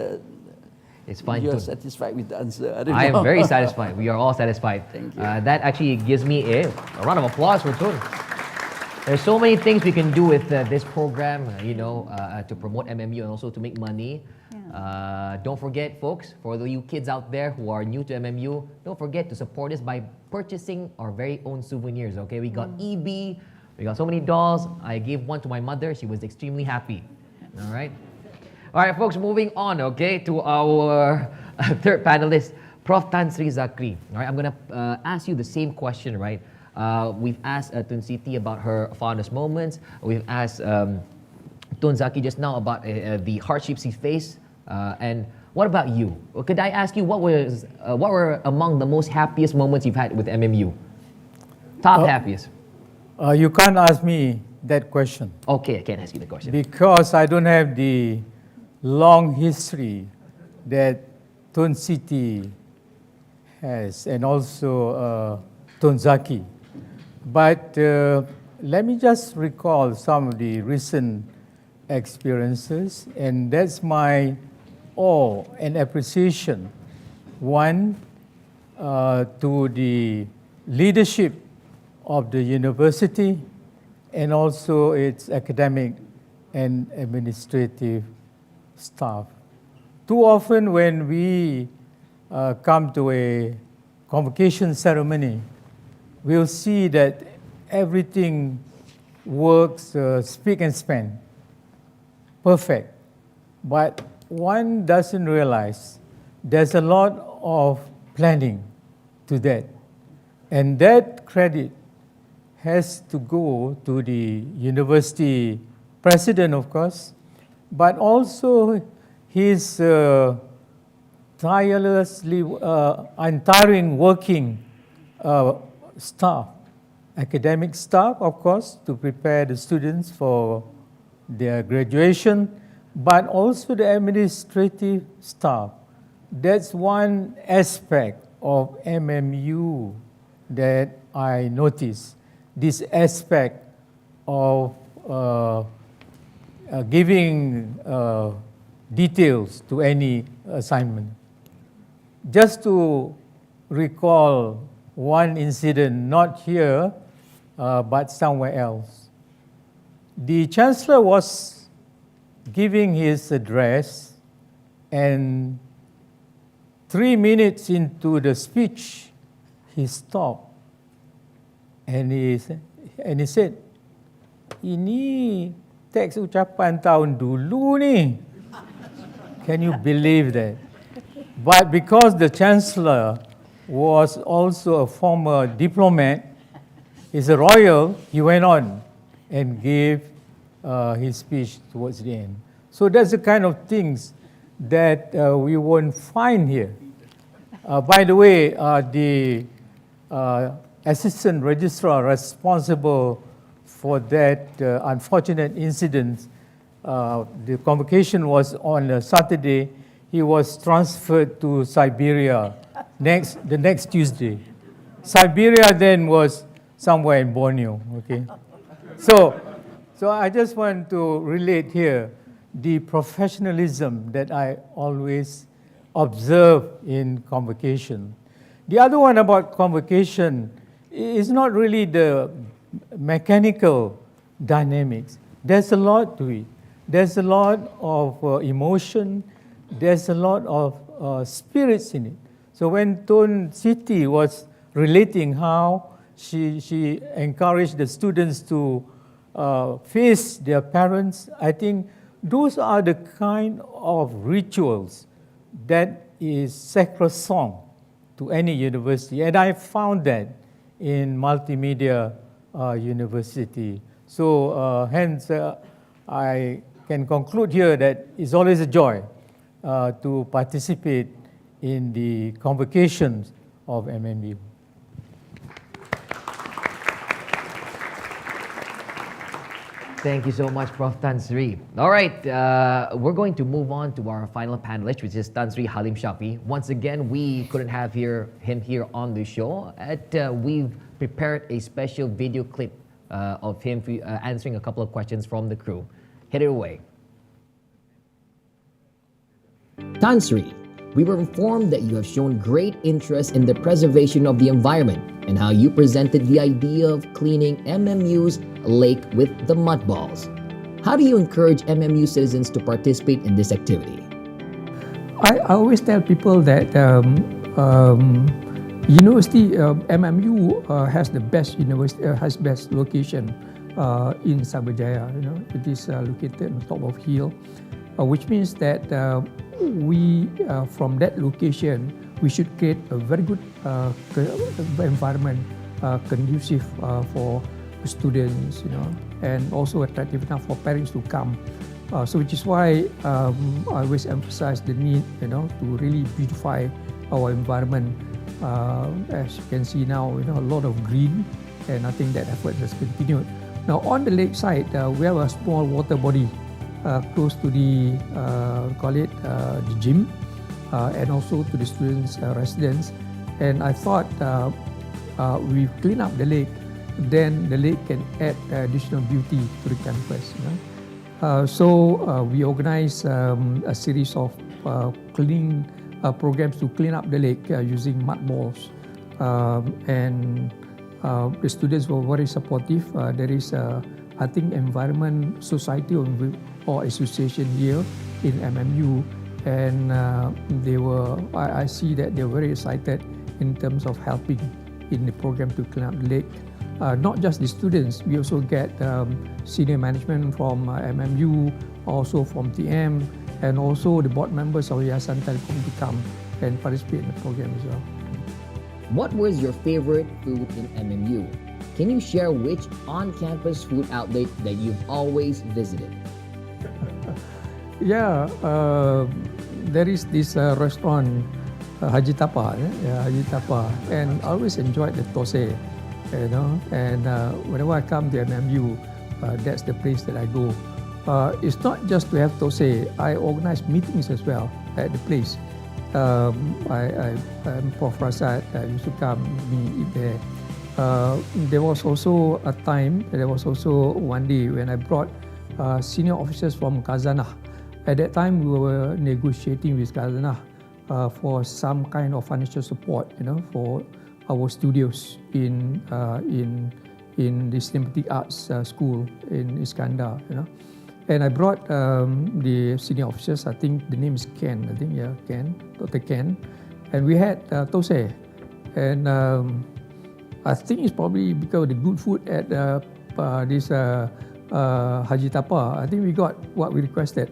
It's fine. You're satisfied with the answer. I am very satisfied. We are all satisfied. Thank you. That actually gives me a round of applause for Tun. There's so many things we can do with this program, to promote MMU and also to make money. Don't forget, folks, for the you kids out there who are new to MMU, don't forget to support us by purchasing our very own souvenirs, okay? We got EB, we got so many dolls. I gave one to my mother. She was extremely happy, all right? All right, folks, moving on, okay, to our third panelist, Prof. Tan Sri Zakri. All right, I'm going to ask you the same question, right? We've asked Tun Siti about her fondest moments. We've asked Tun Zaki just now about the hardships he faced. And what about you? Could I ask you what were among the most happiest moments you've had with MMU? Top happiest. You can't ask me that question. Okay, I can't ask you the question. Because I don't have the long history that Tun Siti has, and also Tun Zaki. But let me just recall some of the recent experiences, and that's my awe and appreciation. One, to the leadership of the university and also its academic and administrative staff. Too often when we come to a convocation ceremony, we'll see that everything works spick and span, perfect. But one doesn't realize there's a lot of planning to that. And that credit has to go to the university president, of course, but also his tirelessly, untiring working staff, academic staff, of course, to prepare the students for their graduation, but also the administrative staff. That's one aspect of MMU that I noticed, this aspect of giving details to any assignment. Just to recall one incident, not here, but somewhere else. The Chancellor was giving his address, and 3 minutes into the speech, he stopped. And he said, ini teks ucapan tahun dulu ni. Can you believe that? But because the Chancellor was also a former diplomat, he's a royal, he went on and gave his speech towards the end. So that's the kind of things that we won't find here. By the way, the assistant registrar responsible for that unfortunate incident, the convocation was on a Saturday. He was transferred to Siberia the next Tuesday. Siberia then was somewhere in Borneo, okay? So I just want to relate here the professionalism that I always observe in convocation. The other one about convocation is not really the mechanical dynamics. There's a lot to it. There's a lot of emotion. There's a lot of spirits in it. So when Tun Siti was relating how she encouraged the students to face their parents, I think those are the kind of rituals that is sacrosanct to any university. And I found that in Multimedia University. So hence I can conclude here that it's always a joy to participate in the convocations of MMU. Thank you so much, Prof. Tan Sri. All right, we're going to move on to our final panelist, which is Tan Sri Halim Shafi. Once again, we couldn't have him here on the show. We've prepared a special video clip of him answering a couple of questions from the crew. Hit it away. Tan Sri, We were informed that you have shown great interest in the preservation of the environment and how you presented the idea of cleaning MMU's lake with the mud balls. How do you encourage MMU citizens to participate in this activity? I always tell people that university MMU has the best university, has best location in Cyberjaya. It is located on top of hill, which means that we from that location we should create a very good environment conducive for students, and also attractive enough for parents to come. So which is why I always emphasize the need, to really beautify our environment. As you can see now, a lot of green, and I think that effort has continued. Now on the lake side, we have a small water body close to the the gym, and also to the students' residence. And I thought we clean up the lake, then the lake can add additional beauty to the campus. So we organize a series of cleaning programs to clean up the lake using mud balls, and the students were very supportive. There is I think Environment Society or Association here in MMU, and I see that they're very excited in terms of helping in the program to clean up the lake. Not just the students, we also get senior management from MMU, also from TM, and also the board members of Yayasan Telekom to come and participate in the program as well. What was your favorite food in MMU? Can you share which on-campus food outlet that you've always visited? Yeah, there is this restaurant, Haji Tapa, Haji Tapa, and I always enjoyed the thosai, and whenever I come to MMU, that's the place that I go. It's not just to have thosai, I organize meetings as well at the place. Prof. Rasad used to come, me eat there. There was also one day when I brought senior officers from Khazanah. At that time, we were negotiating with Khazanah for some kind of financial support, for our studios in the cinematic arts school in Iskandar, And I brought the senior officers. I think the name is Ken. Ken, Dr. Ken, and we had thosai, and I think it's probably because of the good food at this Haji Tapa. I think we got what we requested.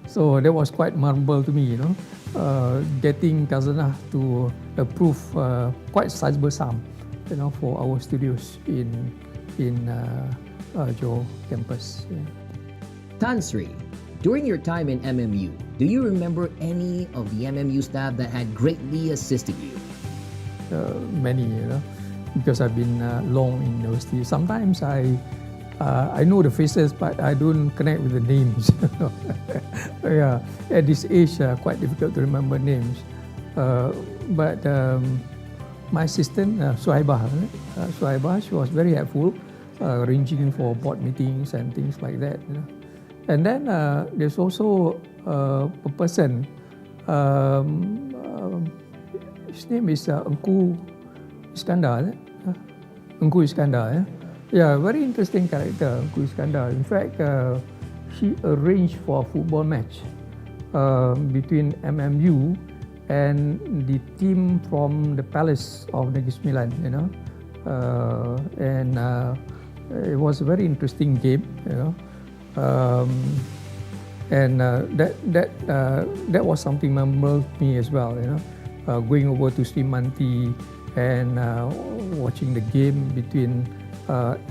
So that was quite memorable to me, getting Khazanah to approve quite sizable sum, for our studios in Johor campus. Yeah. Tan Sri, during your time in MMU, do you remember any of the MMU staff that had greatly assisted you? Many, because I've been long in university. Sometimes I know the faces, but I don't connect with the names. Yeah, at this age, quite difficult to remember names. But my assistant, Suhaibah, she was very helpful, arranging for board meetings and things like that. And then there's also a person. His name is Engku Iskandar. Engku Iskandar. Yeah, very interesting character, Engku Iskandar. In fact, she arranged for a football match between MMU and the team from the Palace of Negeri Sembilan, and it was a very interesting game, and that was something memorable to me as well, going over to Srimanti and watching the game between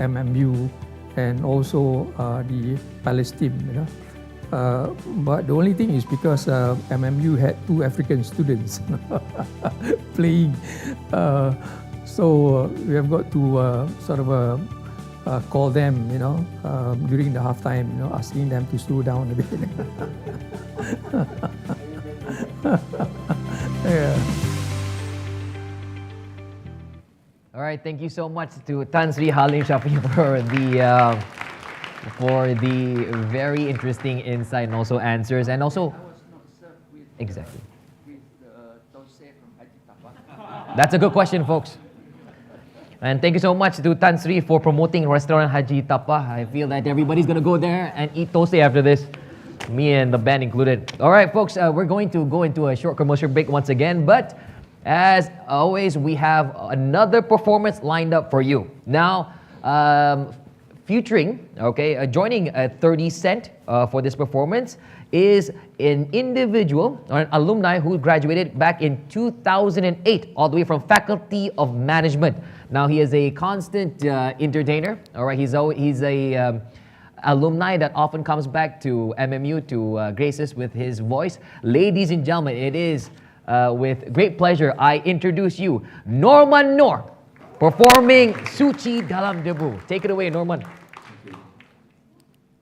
MMU and also the Palace team, But the only thing is because MMU had 2 African students playing, so we have got to call them, during the halftime, asking them to slow down a bit. Yeah. All right, thank you so much to Tan Sri Halim Shafi for the very interesting insight and also answers, and also. I was not Exactly. with Tose from Haji Tapa. That's a good question, folks. And thank you so much to Tan Sri for promoting restaurant Haji Tapa. I feel that everybody's gonna go there and eat toast after this. Me and the band included. All right, folks, we're going to go into a short commercial break once again, but as always, we have another performance lined up for you. Now, featuring, joining 30 Cent for this performance is an individual or an alumni who graduated back in 2008, all the way from Faculty of Management. Now, he is a constant entertainer. All right, he's a alumni that often comes back to MMU to grace us with his voice. Ladies and gentlemen, it is with great pleasure I introduce you, Norman Noor, performing Suci Dalam Debu. Take it away, Norman. Thank you.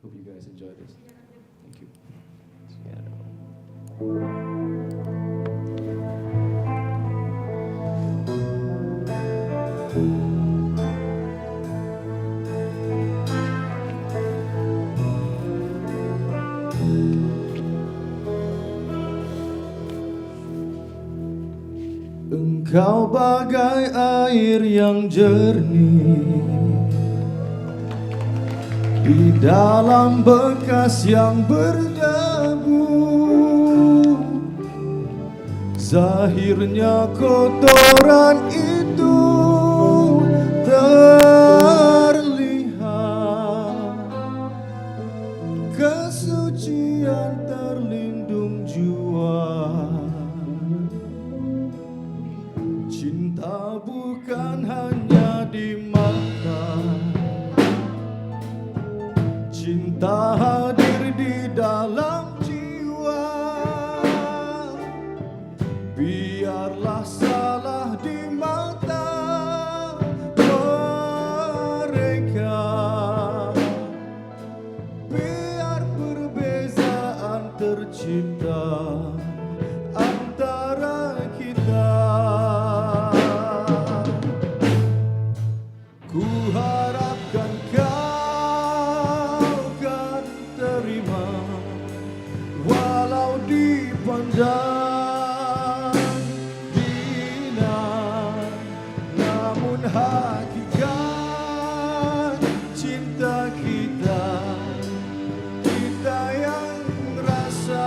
Hope you guys enjoy this. Thank you. Engkau bagai air yang jernih di dalam bekas yang berdebu. Zahirnya kotoran itu terlihat, kesucian terlindung jua. Cinta bukan hanya di mata, cinta hadir di dalam jiwa. Biarlah salah di mata mereka, biar perbezaan tercipta antara kita. Ku harapkan kau kan terima, walau dipandang hina, namun hakikat cinta kita, kita yang rasa.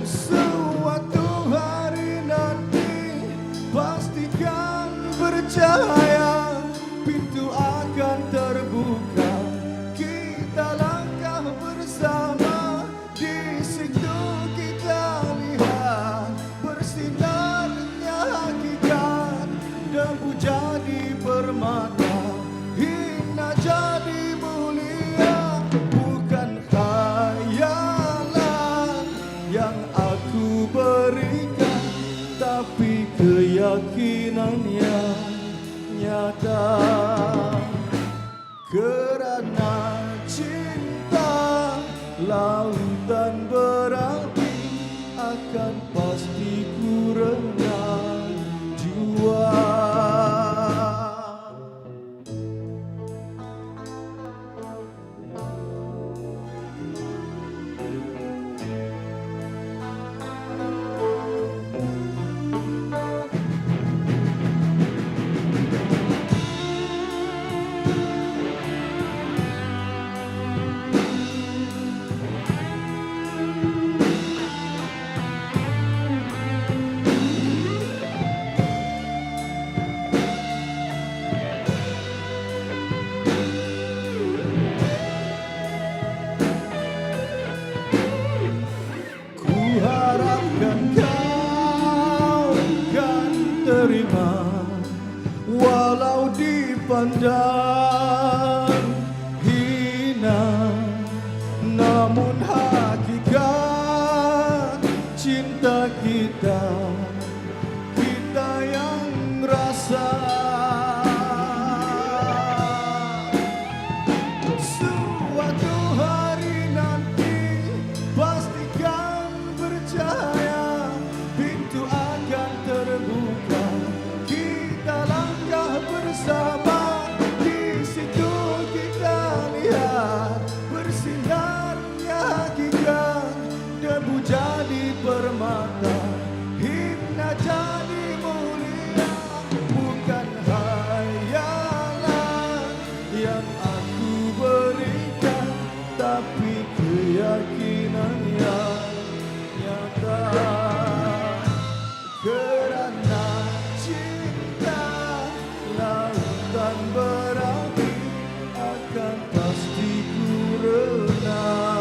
Suatu hari nanti pastikan percaya, pintu akan terbuka, kita langkah bersama. Di situ kita lihat bersinarnya hakikat, debu jadi permata, hina jadi mulia. Bukan khayalan yang aku berikan, tapi keyakinan yang nyata. Kerana cinta lautan berapi, akan pasti ku renang jua. Walau dipandang hina, namun hakikat cinta kita, kita yang rasa. Suatu hari nanti pastikan percaya, pintu akan terbuka, kita langkah bersama. Di situ kita lihat bersinarnya berakhir akan pasti ku renang.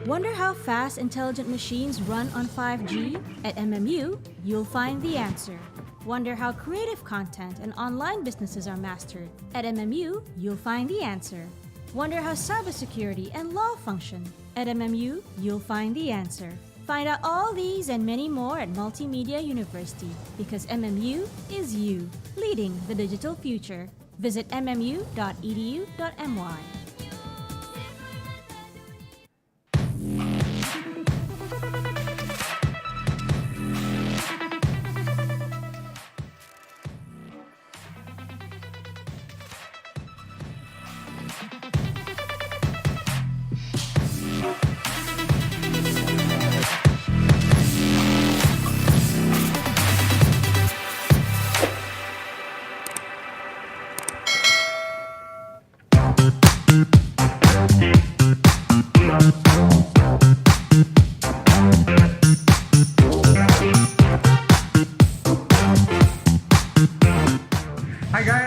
Wonder how fast intelligent machines run on 5G? At MMU, you'll find the answer. Wonder how creative content and online businesses are mastered? At MMU, you'll find the answer. Wonder how cybersecurity and law function? At MMU, you'll find the answer. Find out all these and many more at Multimedia University, because MMU is you, leading the digital future. Visit mmu.edu.my.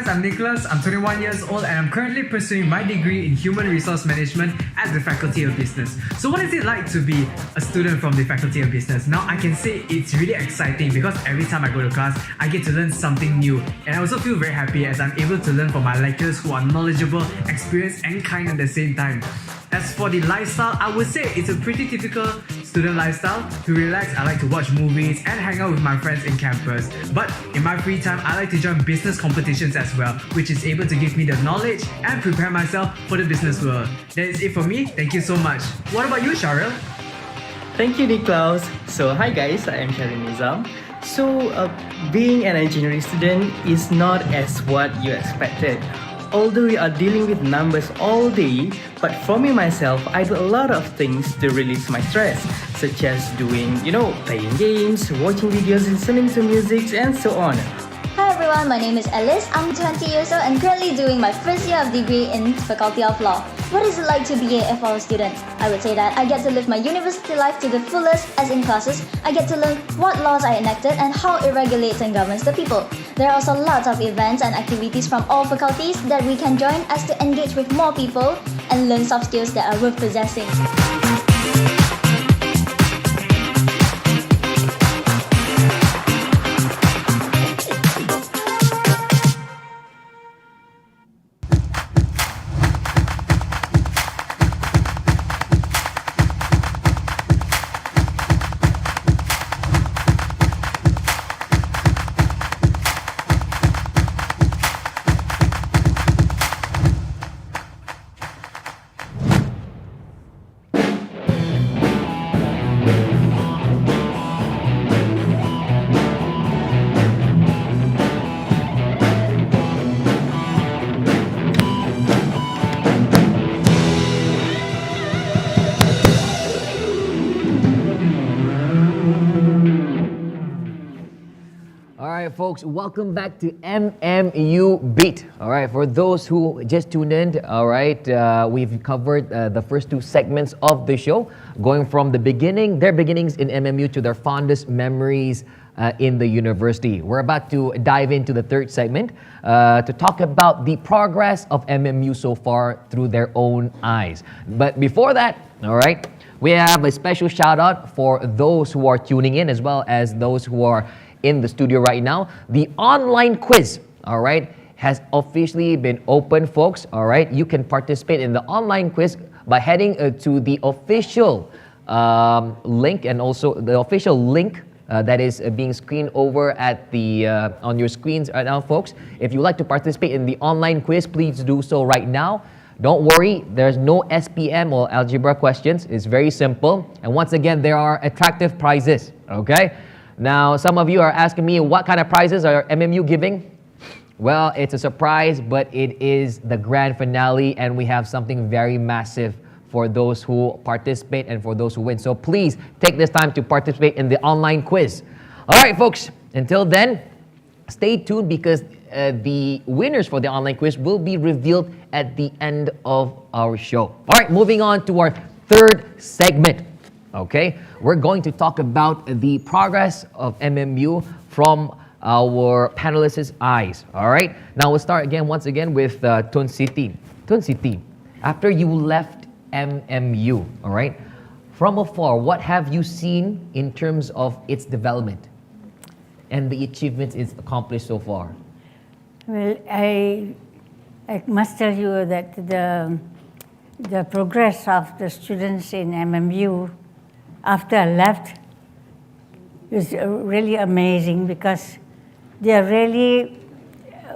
I'm Nicholas, I'm 21 years old and I'm currently pursuing my degree in Human Resource Management at the Faculty of Business. So what is it like to be a student from the Faculty of Business? Now I can say it's really exciting because every time I go to class, I get to learn something new. And I also feel very happy as I'm able to learn from my lecturers who are knowledgeable, experienced and kind at the same time. As for the lifestyle, I would say it's a pretty typical student lifestyle. To relax, I like to watch movies and hang out with my friends in campus. But in my free time, I like to join business competitions as well, which is able to give me the knowledge and prepare myself for the business world. That is it for me. Thank you so much. What about you, Sharil? Thank you, Niklaus. So, hi guys, I am Sharin Nizam. So, being an engineering student is not as what you expected. Although we are dealing with numbers all day, but for me myself, I do a lot of things to release my stress, such as doing, playing games, watching videos, listening to music, and so on. Hi everyone, my name is Alice. I'm 20 years old and currently doing my first year of degree in Faculty of Law. What is it like to be a FO student? I would say that I get to live my university life to the fullest, as in classes, I get to learn what laws are enacted and how it regulates and governs the people. There are also lots of events and activities from all faculties that we can join as to engage with more people and learn soft skills that are worth possessing. Folks, welcome back to MMU Beat. All right, for those who just tuned in, all right, we've covered the first two segments of the show, going from the beginning, their beginnings in MMU to their fondest memories in the university. We're about to dive into the third segment to talk about the progress of MMU so far through their own eyes. But before that, all right, we have a special shout out for those who are tuning in as well as those who are in the studio right now. The online quiz, all right, has officially been open, folks. All right, you can participate in the online quiz by heading to the official link, and also the official link that is being screened over at the on your screens right now, folks. If you'd like to participate in the online quiz, please do so right now. Don't worry, there's no SPM or algebra questions. It's very simple. And once again, there are attractive prizes, okay? Now, some of you are asking me what kind of prizes are MMU giving? Well, it's a surprise, but it is the grand finale, and we have something very massive for those who participate and for those who win. So please take this time to participate in the online quiz. All right, folks, until then, stay tuned because the winners for the online quiz will be revealed at the end of our show. All right, moving on to our third segment. Okay, we're going to talk about the progress of MMU from our panelists' eyes. All right, now we'll start once again with Tun Siti. Tun Siti, after you left MMU, all right, from afar, what have you seen in terms of its development and the achievements it's accomplished so far? Well, I must tell you that the progress of the students in MMU after I left is really amazing, because they are really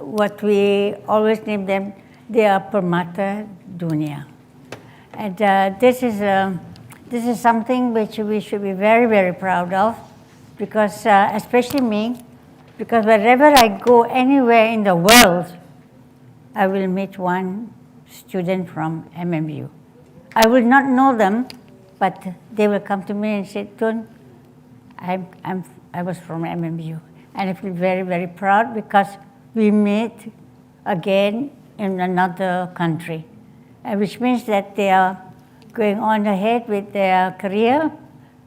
what we always name them, they are permata dunia. And this is something which we should be very, very proud of, because especially me, because wherever I go anywhere in the world, I will meet one student from MMU. I will not know them, but they will come to me and say, Tun, I was from MMU. And I feel very, very proud, because we meet again in another country, which means that they are going on ahead with their career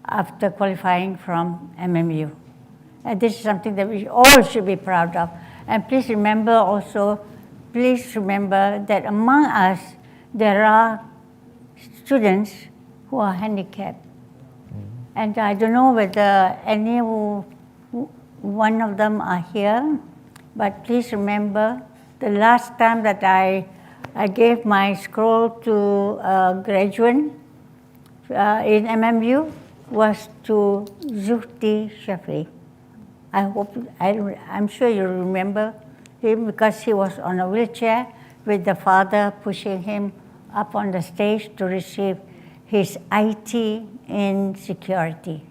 after qualifying from MMU. And this is something that we all should be proud of. And please remember that among us, there are students who are handicapped. And I don't know whether any one of them are here, but please remember the last time that I gave my scroll to a graduate in MMU was to Zuhdi Shafi. I'm sure you remember him, because he was on a wheelchair with the father pushing him up on the stage to receive his IT in security.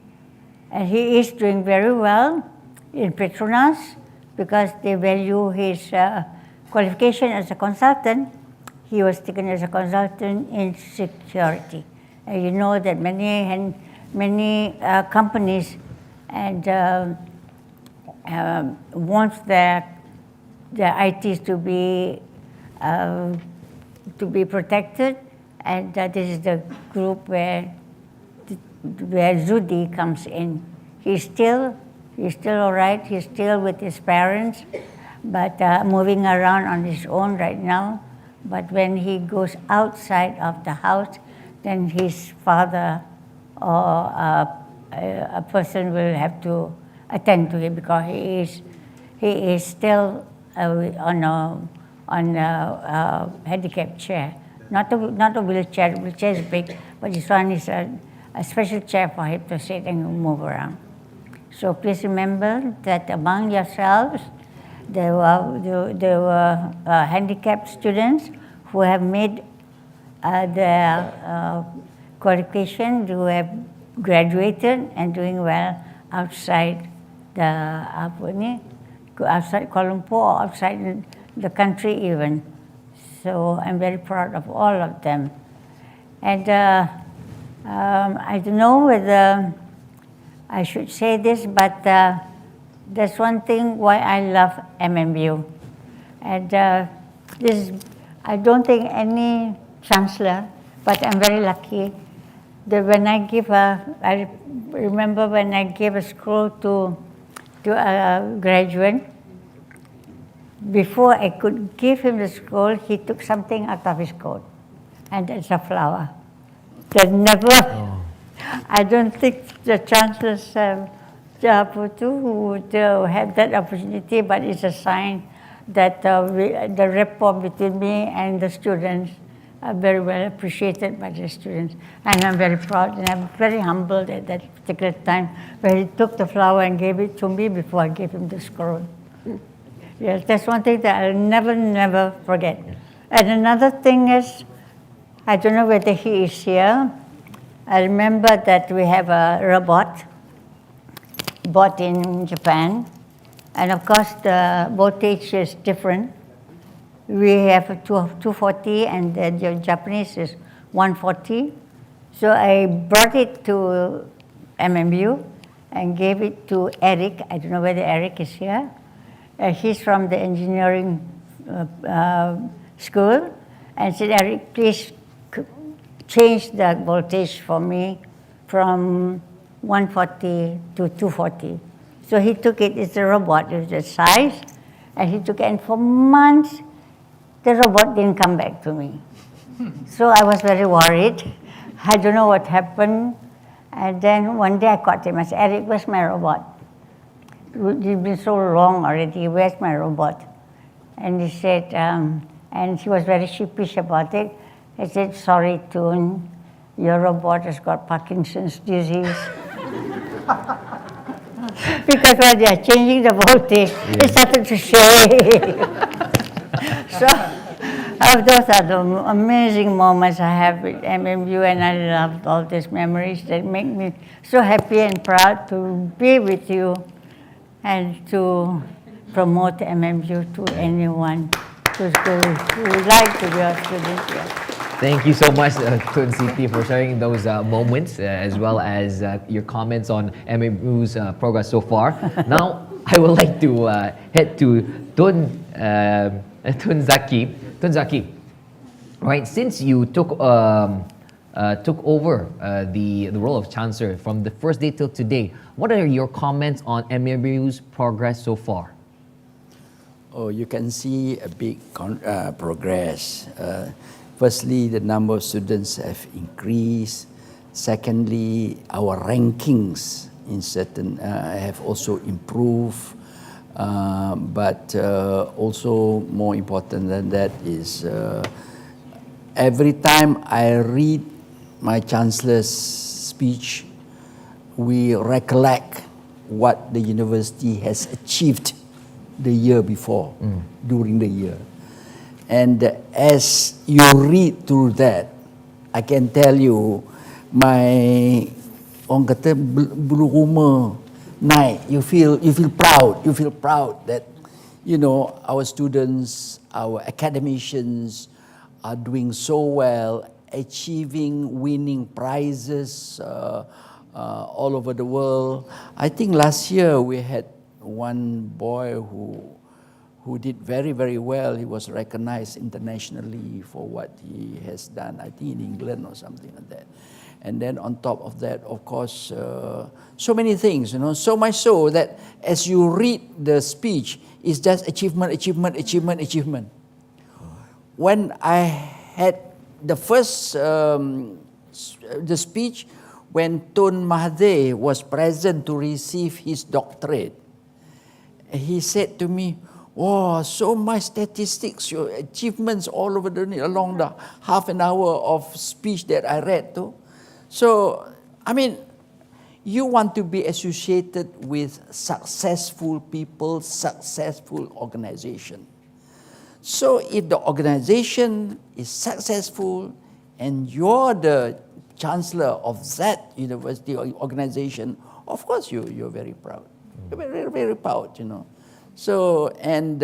And he is doing very well in Petronas, because they value his qualification as a consultant. He was taken as a consultant in security. And you know that many companies and want their ITs to be protected, and this is the group where Zudi comes in. He's still all right. He's still with his parents, but moving around on his own right now. But when he goes outside of the house, then his father or a person will have to attend to him, because he is still on a handicapped chair, not a wheelchair. Wheelchair is big, but this one is a special chair for him to sit and move around. So please remember that among yourselves, there were handicapped students who have made their qualification, who have graduated and doing well outside outside Kuala Lumpur or outside the country even. So I'm very proud of all of them. And I don't know whether I should say this, but there's one thing why I love MMU. And I don't think any chancellor, but I'm very lucky that when I remember when I gave a scroll to a graduate, before I could give him the scroll, he took something out of his coat, and it's a flower. That never, I don't think the chancellors would have that opportunity, but it's a sign that the rapport between me and the students are very well appreciated by the students. And I'm very proud, and I'm very humbled at that particular time where he took the flower and gave it to me before I gave him the scroll. Yes, that's one thing that I'll never forget. And another thing is, I don't know whether he is here. I remember that we have a robot bought in Japan. And of course, the voltage is different. We have a 240, and the Japanese is 140. So I brought it to MMU and gave it to Eric. I don't know whether Eric is here. He's from the engineering school, and said, Eric, please change the voltage for me from 140 to 240. So he took it, it's a robot, it's the size, and he took it, and for months, the robot didn't come back to me. So I was very worried. I don't know what happened. And then one day I caught him. I said, Eric, where's my robot? It's been so long already. Where's my robot? And he said, and he was very sheepish about it. I said, sorry, Toon, your robot has got Parkinson's disease. Because when they are changing the voltage, it started to shake. So those are the amazing moments I have with MMU, and I love all these memories that make me so happy and proud to be with you and to promote MMU to anyone who would like to be a student here. Thank you so much, Tun Siti, for sharing those moments as well as your comments on MMU's progress so far. Now, I would like to head to Tun Zaki. Tun Zaki, right? Since you took over the role of Chancellor from the first day till today, what are your comments on MMU's progress so far? Oh, you can see a big progress. Firstly, the number of students have increased. Secondly, our rankings in certain have also improved. But also more important than that is every time I read my Chancellor's speech, we recollect what the university has achieved the year before, during the year. And as you read through that, I can tell you, my orang kata bulu roma naik. You feel proud. You feel proud that, you know, our students, our academicians are doing so well, winning prizes all over the world. I think last year we had one boy who did very, very well. He was recognized internationally for what he has done, I think in England or something like that. And then on top of that, of course, so many things, you know, so much so that as you read the speech, it's just achievement, achievement, achievement, achievement. When I had the first, the speech, when Tun Mahathir was present to receive his doctorate, he said to me, "Wow, so much statistics, your achievements all over along the half an hour of speech that I read too." So, I mean, you want to be associated with successful people, successful organization. So if the organization is successful and you're the chancellor of that university or organization, of course you're very proud. You're very, very proud, you know. So, and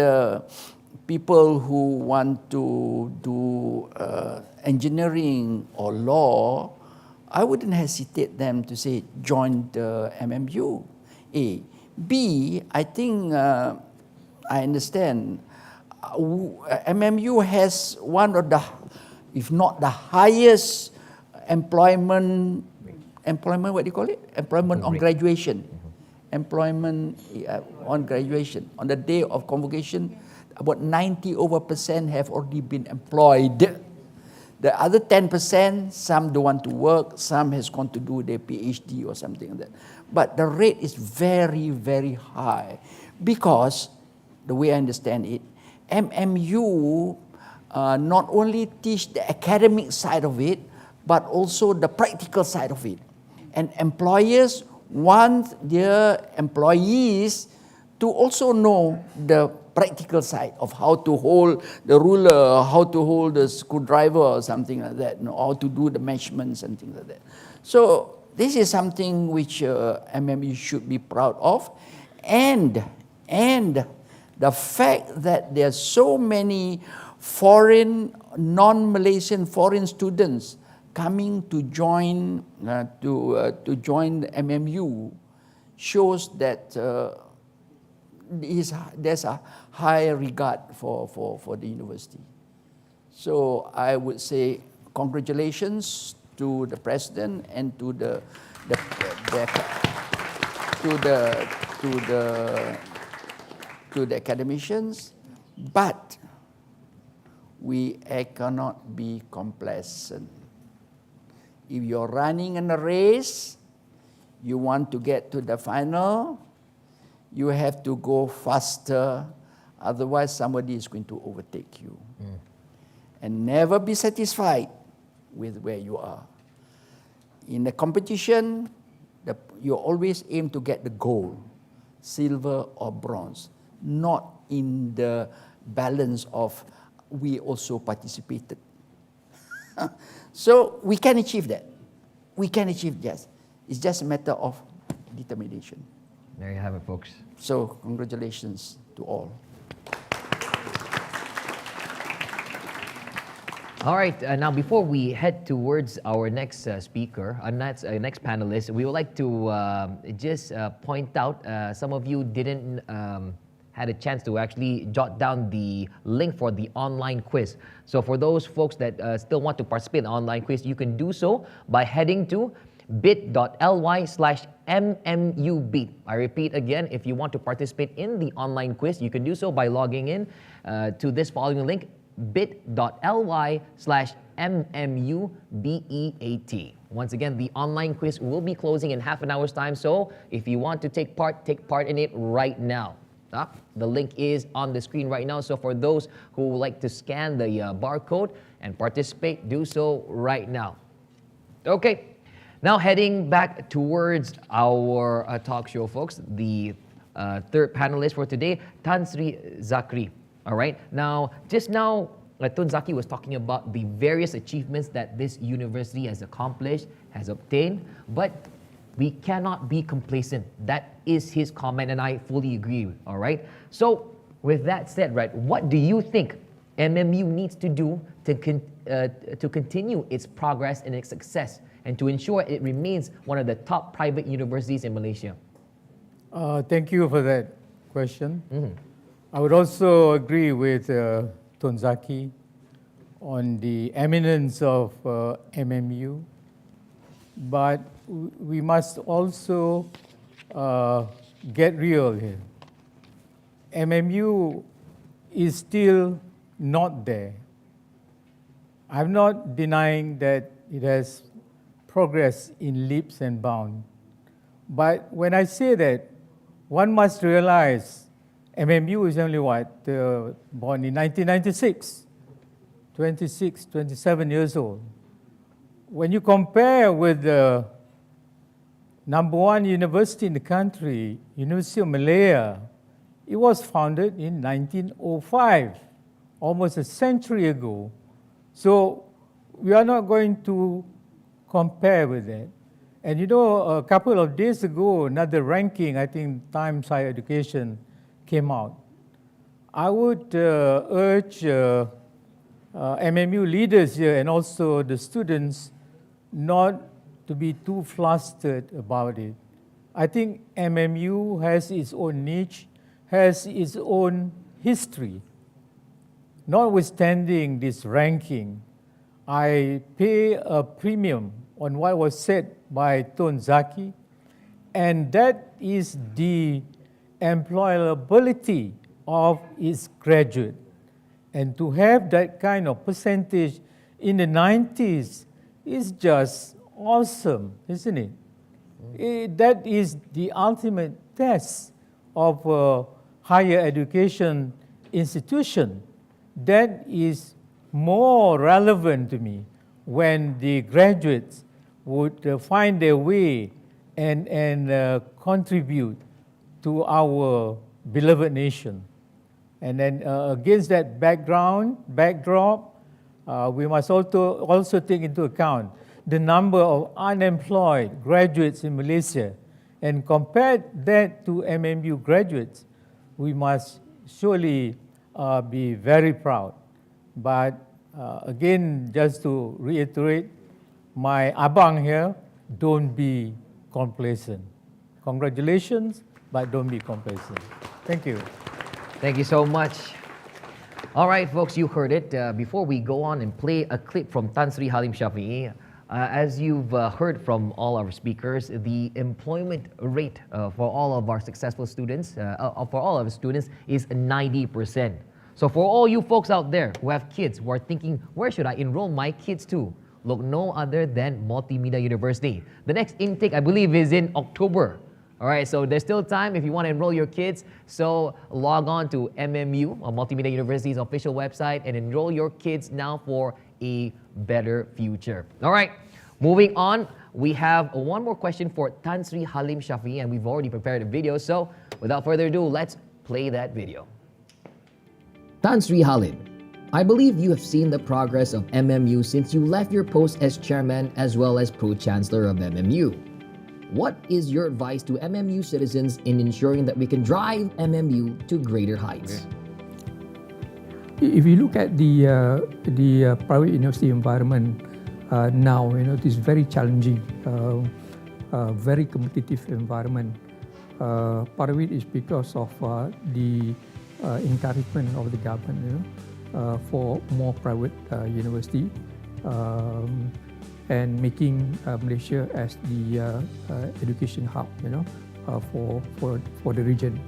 people who want to do engineering or law, I wouldn't hesitate them to say, join the MMU. A. B, I think, I understand, MMU has one of the, if not the highest employment, what do you call it? Employment on graduation. Employment on graduation. On the day of convocation, about 90% have already been employed. The other 10%, some don't want to work, some has gone to do their PhD or something like that. But the rate is very, very high because, the way I understand it, MMU not only teach the academic side of it, but also the practical side of it. And employers want their employees to also know the practical side of how to hold the ruler, how to hold the screwdriver or something like that, you know, how to do the measurements and things like that. So this is something which MMU should be proud of. And the fact that there are so many foreign, non-Malaysian foreign students coming to join to join the MMU shows that there's a high regard for the university. So I would say congratulations to the president and to the academicians, but we cannot be complacent. If you're running in a race, you want to get to the final, you have to go faster, otherwise somebody is going to overtake you. And never be satisfied with where you are. In the competition, you always aim to get the gold, silver or bronze, not in the balance of we also participated. So we can achieve that. We can achieve that. It's just a matter of determination. There you have it, folks. So congratulations to all. All right, now before we head towards our next speaker, our next panelist, we would like to just point out, some of you didn't had a chance to actually jot down the link for the online quiz. So for those folks that still want to participate in the online quiz, you can do so by heading to bit.ly/MMUbeat. I repeat again, if you want to participate in the online quiz, you can do so by logging in to this following link, bit.ly/MMUBEAT. Once again, the online quiz will be closing in half an hour's time, so if you want to take part in it right now. The link is on the screen right now, so for those who would like to scan the barcode and participate, do so right now. Okay, now heading back towards our talk show, folks. The third panelist for today, Tan Sri Zakri. All right, now, just now, Tun Zaki was talking about the various achievements that this university has accomplished, has obtained, but we cannot be complacent. That is his comment, and I fully agree, all right? So, with that said, right, what do you think MMU needs to do to continue its progress and its success, and to ensure it remains one of the top private universities in Malaysia? Thank you for that question. I would also agree with Tun Zaki on the eminence of MMU, but we must also get real here. MMU is still not there. I'm not denying that it has progressed in leaps and bounds, but when I say that, one must realize MMU is only what? Born in 1996, 26, 27 years old. When you compare with the #1 university in the country, University of Malaya, it was founded in 1905, almost a century ago. So we are not going to compare with that. And you know, a couple of days ago, another ranking, I think Times Higher Education came out. I would urge MMU leaders here and also the students not to be too flustered about it. I think MMU has its own niche, has its own history. Notwithstanding this ranking, I pay a premium on what was said by Tun Zaki, and that is the employability of its graduate. And to have that kind of percentage in the 90s is just awesome, isn't it? That is the ultimate test of a higher education institution. That is more relevant to me when the graduates would find their way and contribute to our beloved nation. And then against that backdrop, we must also take into account the number of unemployed graduates in Malaysia, and compare that to MMU graduates. We must surely be very proud. But again, just to reiterate, my abang here, don't be complacent. Congratulations, but don't be complacent. Thank you. Thank you so much. All right, folks, you heard it. Before we go on and play a clip from Tan Sri Halim Shafi'i, as you've heard from all our speakers, the employment rate for all of our successful students, for all of our students, is 90%. So for all you folks out there who have kids who are thinking, where should I enroll my kids to? Look no other than Multimedia University. The next intake, I believe, is in October. All right, so there's still time if you want to enroll your kids. So log on to MMU, or Multimedia University's official website, and enroll your kids now for a better future. All right, moving on, we have one more question for Tan Sri Halim Shafi'i, and we've already prepared a video. So without further ado, let's play that video. Tan Sri Halim, I believe you have seen the progress of MMU since you left your post as chairman as well as pro-chancellor of MMU. What is your advice to MMU citizens in ensuring that we can drive MMU to greater heights? If you look at the private university environment now, it is very challenging, very competitive environment. Part of it is because of the encouragement of the government, for more private university. And making Malaysia as the education hub, for the region.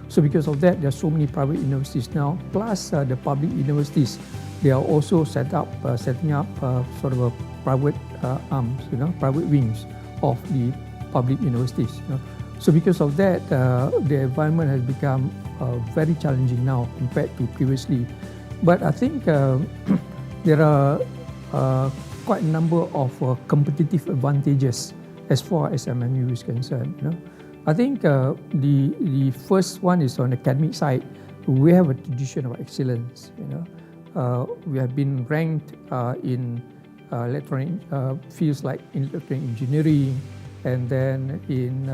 So because of that, there are so many private universities now, plus the public universities. They are also setting up sort of a private arms, private wings of the public universities. So because of that, the environment has become very challenging now compared to previously. But I think there are quite a number of competitive advantages as far as MMU is concerned. I think the first one is on the academic side. We have a tradition of excellence. We have been ranked in electronic fields like electronic engineering, and then in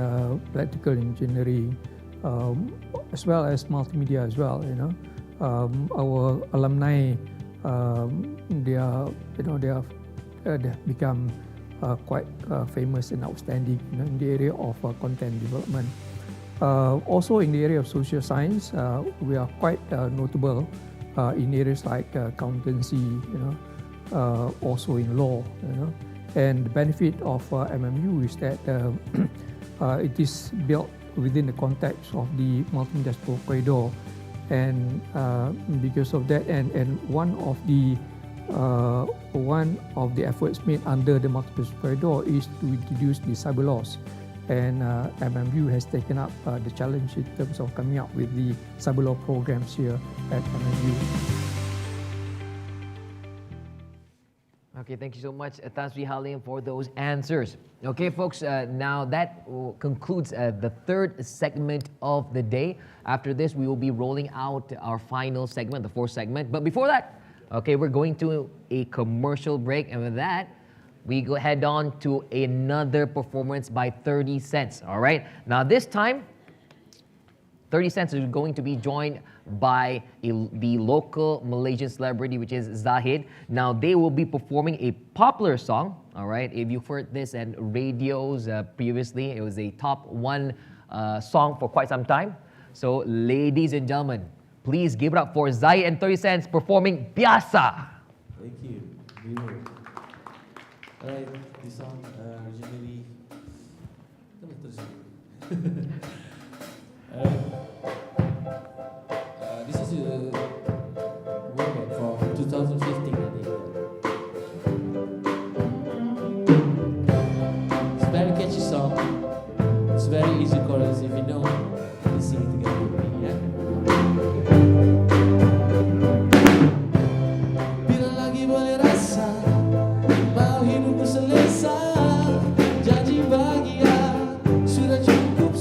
electrical engineering, as well as multimedia as well. Our alumni, they have become quite famous and outstanding in the area of content development. Also in the area of social science, we are quite notable in areas like accountancy, also in law. And the benefit of MMU is that it is built within the context of the multimedia corridor, and because of that, and one of the efforts made under the multimedia corridor is to introduce the cyber laws, and MMU has taken up the challenge in terms of coming up with the cyber law programs here at MMU. Okay, thank you so much, Tan Sri Halim, for those answers. Okay, folks, now that concludes the third segment of the day. After this, we will be rolling out our final segment, the fourth segment. But before that, okay, we're going to a commercial break, and with that, we go head on to another performance by 30 Cents, all right? Now this time, 30 Cents is going to be joined by the local Malaysian celebrity, which is Zahid. Now they will be performing a popular song, all right? If you've heard this in radios previously, it was a top one song for quite some time. So ladies and gentlemen, please give it up for Zahid and 30 Cents performing Biasa. Thank you. Alright, this song originally. This is a workbook from 2015, I think. It's a very catchy song. It's very easy chorus. If you know, please sing it together with me, yeah? Bila lagi boleh rasa, mau hidupku selesa, janji bahagia sudah cukup.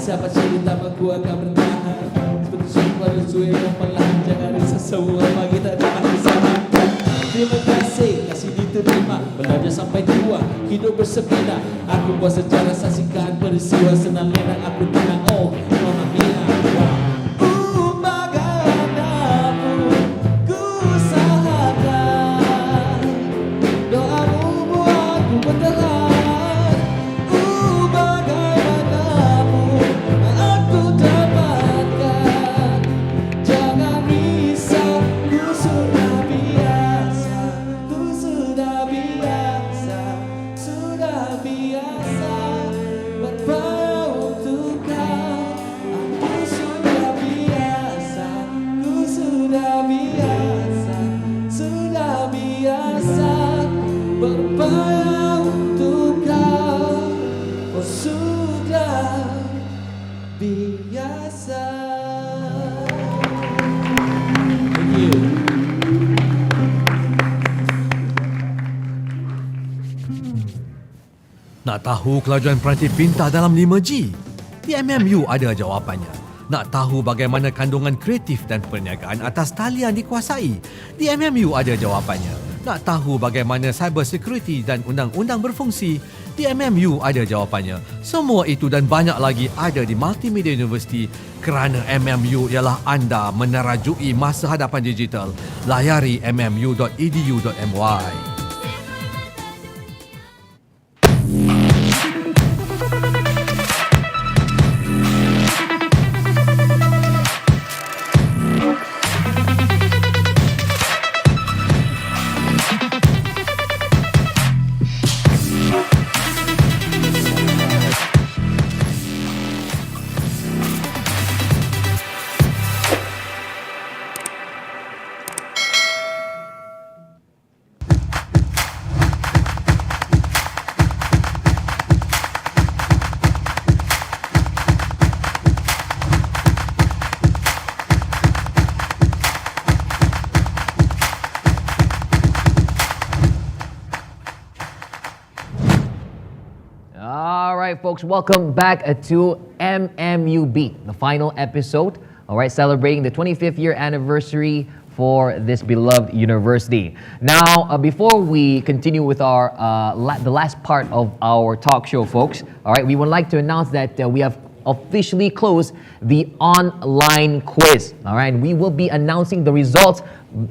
sahabat cerita aku akan bertahan seperti sebuah rujui yang perlahan. Jangan risau semua pagi tak dapat disamakan. Terima kasih, kasih diterima. Belajar sampai tua, hidup bersepeda. Aku buat sejarah, saksikan peristiwa. Senang lena aku tenang, oh Mama Mia. Bagaimanapun ku usahakan, doamu buatku bertahan. Bagaimanapun aku dapatkan, jangan risau, ku sudah biasa, ku sudah biasa, sudah biasa berpaya untuk kau. Aku sudah biasa, ku sudah biasa, sudah biasa berpaya untuk kau. Oh sudah biasa. Thank you. Nak tahu kelajuan peranti pintar dalam 5G? Di MMU ada jawapannya. Nak tahu bagaimana kandungan kreatif dan perniagaan atas talian dikuasai? Di MMU ada jawapannya. Nak tahu bagaimana cyber security dan undang-undang berfungsi? Di MMU ada jawapannya. Semua itu dan banyak lagi ada di Multimedia University kerana MMU ialah anda menerajui masa hadapan digital. Layari mmu.edu.my. All right, folks, welcome back to MMU Beat, the final episode. All right, celebrating the 25th year anniversary for this beloved university. Now, before we continue with our the last part of our talk show, folks, all right, we would like to announce that we have officially closed the online quiz. All right, we will be announcing the results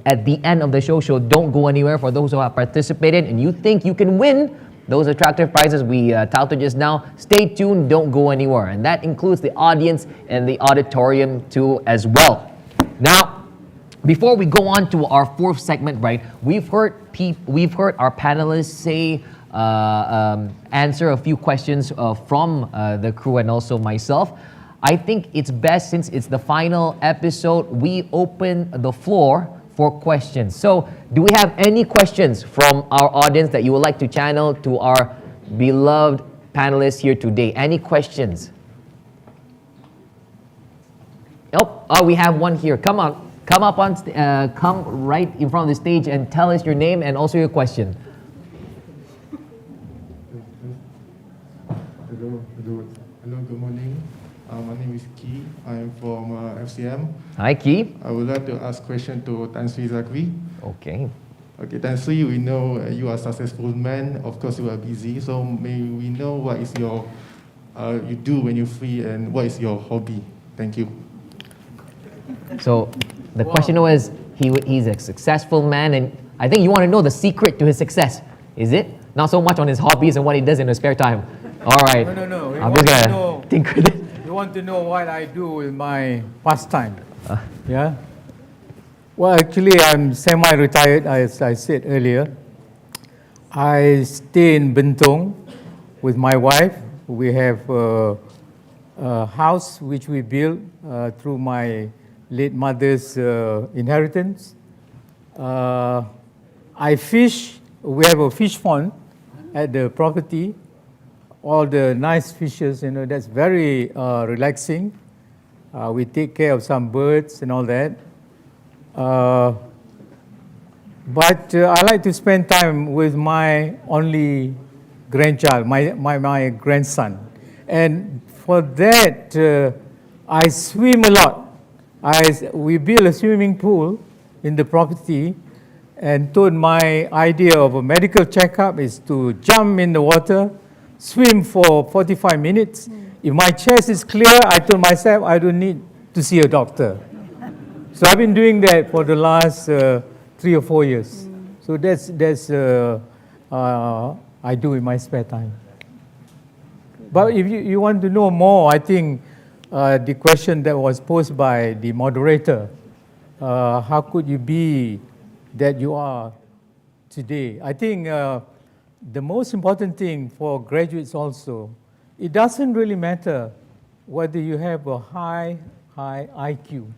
at the end of the show. So don't go anywhere. For those who have participated and you think you can win those attractive prizes we touted just now, stay tuned, don't go anywhere. And that includes the audience and the auditorium too as well. Now, before we go on to our fourth segment, right, we've heard our panelists say, answer a few questions from the crew and also myself. I think it's best, since it's the final episode, we open the floor for questions. So, do we have any questions from our audience that you would like to channel to our beloved panelists here today? Any questions? Oh, we have one here. Come on, come up on, come right in front of the stage and tell us your name and also your question. Hello, good morning. My name is Ki. I'm from FCM. Hi, Ki. I would like to ask question to Tan Sri Zakri. Okay. Okay, Tan Sri, we know you are a successful man. Of course, you are busy. So may we know what is your you do when you're free and what is your hobby? Thank you. So the question was, he's a successful man, and I think you want to know the secret to his success. Is it? Not so much on his hobbies and what he does in his spare time. All right. No. I'm just gonna think with it. You want to know what I do with my pastime? Yeah? Well, actually, I'm semi-retired, as I said earlier. I stay in Bentong with my wife. We have a house which we built through my late mother's inheritance. I fish. We have a fish pond at the property. All the nice fishes, that's very relaxing. We take care of some birds and all that. But I like to spend time with my only grandchild, my grandson. And for that, I swim a lot. We built a swimming pool in the property, and told my idea of a medical checkup is to jump in the water, swim for 45 minutes. If my chest is clear, I told myself I don't need to see a doctor. So I've been doing that for the last 3 or 4 years. So that's I do in my spare time. But if you want to know more, I think the question that was posed by the moderator, how could you be that you are today? I think the most important thing for graduates also, it doesn't really matter whether you have a high IQ.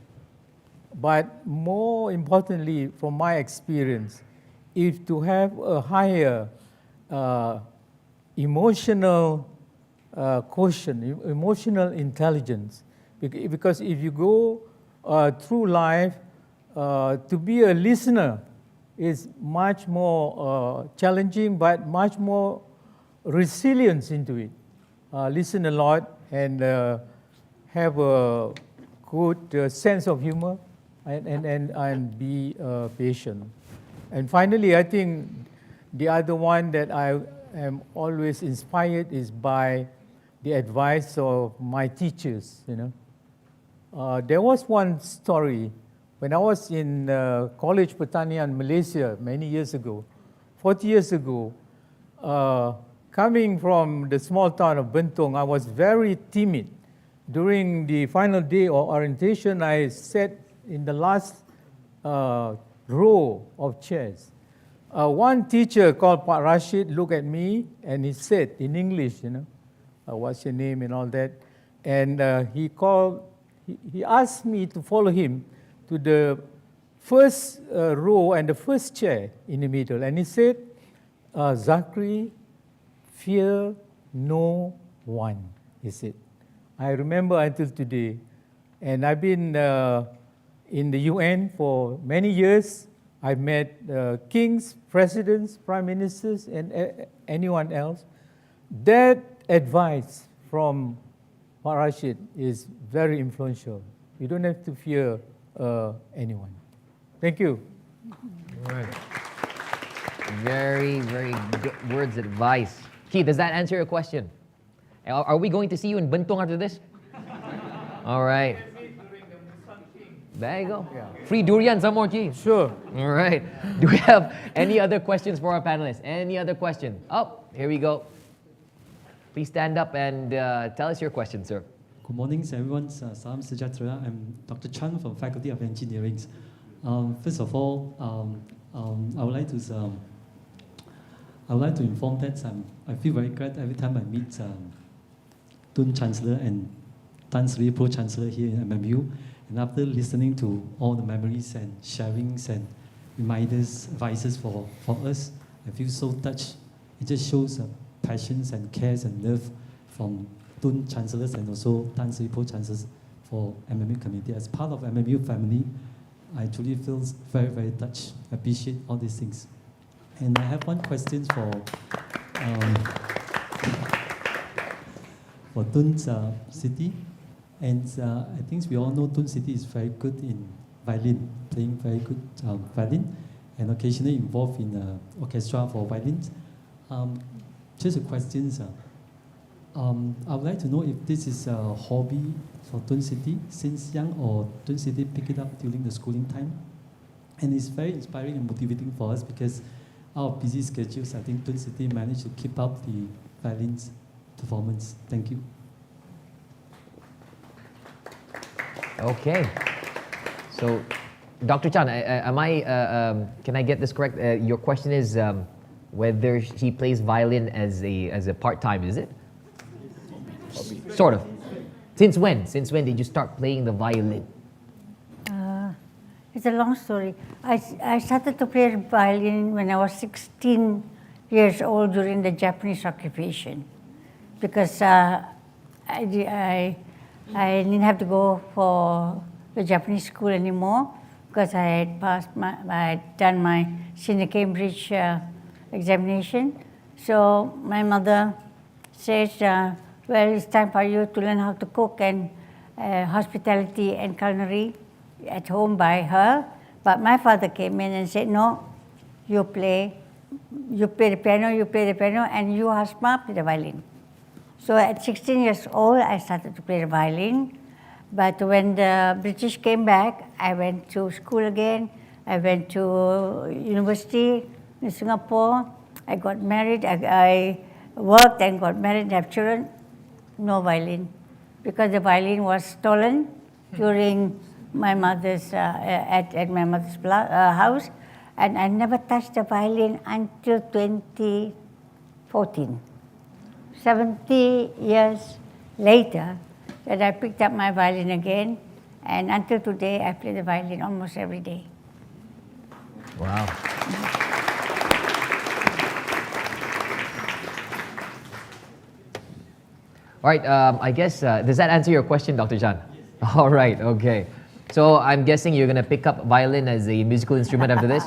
But more importantly, from my experience, is to have a higher emotional quotient, emotional intelligence. Because if you go through life, to be a listener is much more challenging, but much more resilience into it. Listen a lot and have a good sense of humor and be patient. And finally, I think the other one that I am always inspired is by the advice of my teachers. There was one story when I was in College Pertanian, Malaysia, many years ago, 40 years ago. Coming from the small town of Bentong, I was very timid. During the final day of orientation, I sat in the last row of chairs. One teacher called Pak Rashid looked at me and he said in English, what's your name and all that. And he asked me to follow him to the first row and the first chair in the middle. And he said, Zachary, fear no one, he said. I remember until today. And I've been in the UN for many years. I've met kings, presidents, prime ministers, and anyone else. That advice from Pak Rashid is very influential. You don't have to fear anyone. Thank you. All right. Very, very good words of advice. Keith, does that answer your question? Are we going to see you in Bentong after this? All right. There you go. Yeah. Free durian, some more, Keith. Sure. All right. Do we have any other questions for our panelists? Any other question? Oh, here we go. Please stand up and tell us your question, sir. Good morning, everyone. Salam Sejahtera. I'm Dr. Chan from Faculty of Engineering. First of all, I would like to inform that I feel very glad every time I meet Tun Chancellor and Tan Sri Pro Chancellor here in MMU. And after listening to all the memories and sharings and reminders, advices for us, I feel so touched. It just shows passions and cares and love from Tun Chancellors and also Tan Sri Pro Chancellors for MMU community. As part of MMU family, I truly feel very, very touched. I appreciate all these things. And I have one question for Tun City. And I think we all know Tun City is very good in violin, playing very good violin, and occasionally involved in orchestra for violins. Just a question, sir. I would like to know if this is a hobby for Tun City since young, or Tun City pick it up during the schooling time. And it's very inspiring and motivating for us because our busy schedules, I think Tun City managed to keep up the violins performance. Thank you. Okay. So, Dr. Chan, can I get this correct? Your question is whether he plays violin as a part-time, is it? Sort of. Since when? Since when did you start playing the violin? It's a long story. I started to play violin when I was 16 years old during the Japanese occupation, because I didn't have to go for the Japanese school anymore because I had done my senior Cambridge examination. So my mother says, well, it's time for you to learn how to cook and hospitality and culinary at home by her. But my father came in and said, no, you play the piano, and you, Hasma, play the violin. So at 16 years old, I started to play the violin. But when the British came back, I went to school again. I went to university in Singapore. I got married. I worked and got married and have children. No violin, because the violin was stolen during my mother's at my mother's house, and I never touched the violin until 2014. 70 years later, that I picked up my violin again, and until today, I play the violin almost every day. Wow. All right, I guess, does that answer your question, Dr. Chan? Yes. All right, okay. So I'm guessing you're going to pick up violin as a musical instrument after this?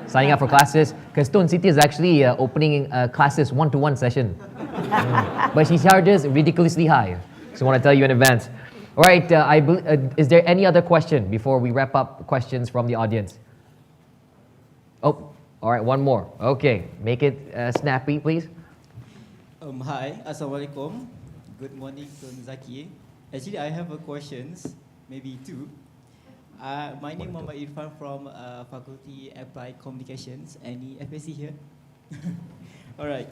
Signing up for classes? Because Tun Siti is actually opening classes one-to-one session. But she charges ridiculously high. So I want to tell you in advance. All right, is there any other question before we wrap up questions from the audience? Oh, all right, one more. Okay, make it snappy, please. Hi, Assalamualaikum. Good morning, Tun Zaki. Actually, I have a questions, maybe two. My name is Muhammad Irfan from Faculty Applied Communications. Any FSC here? All right.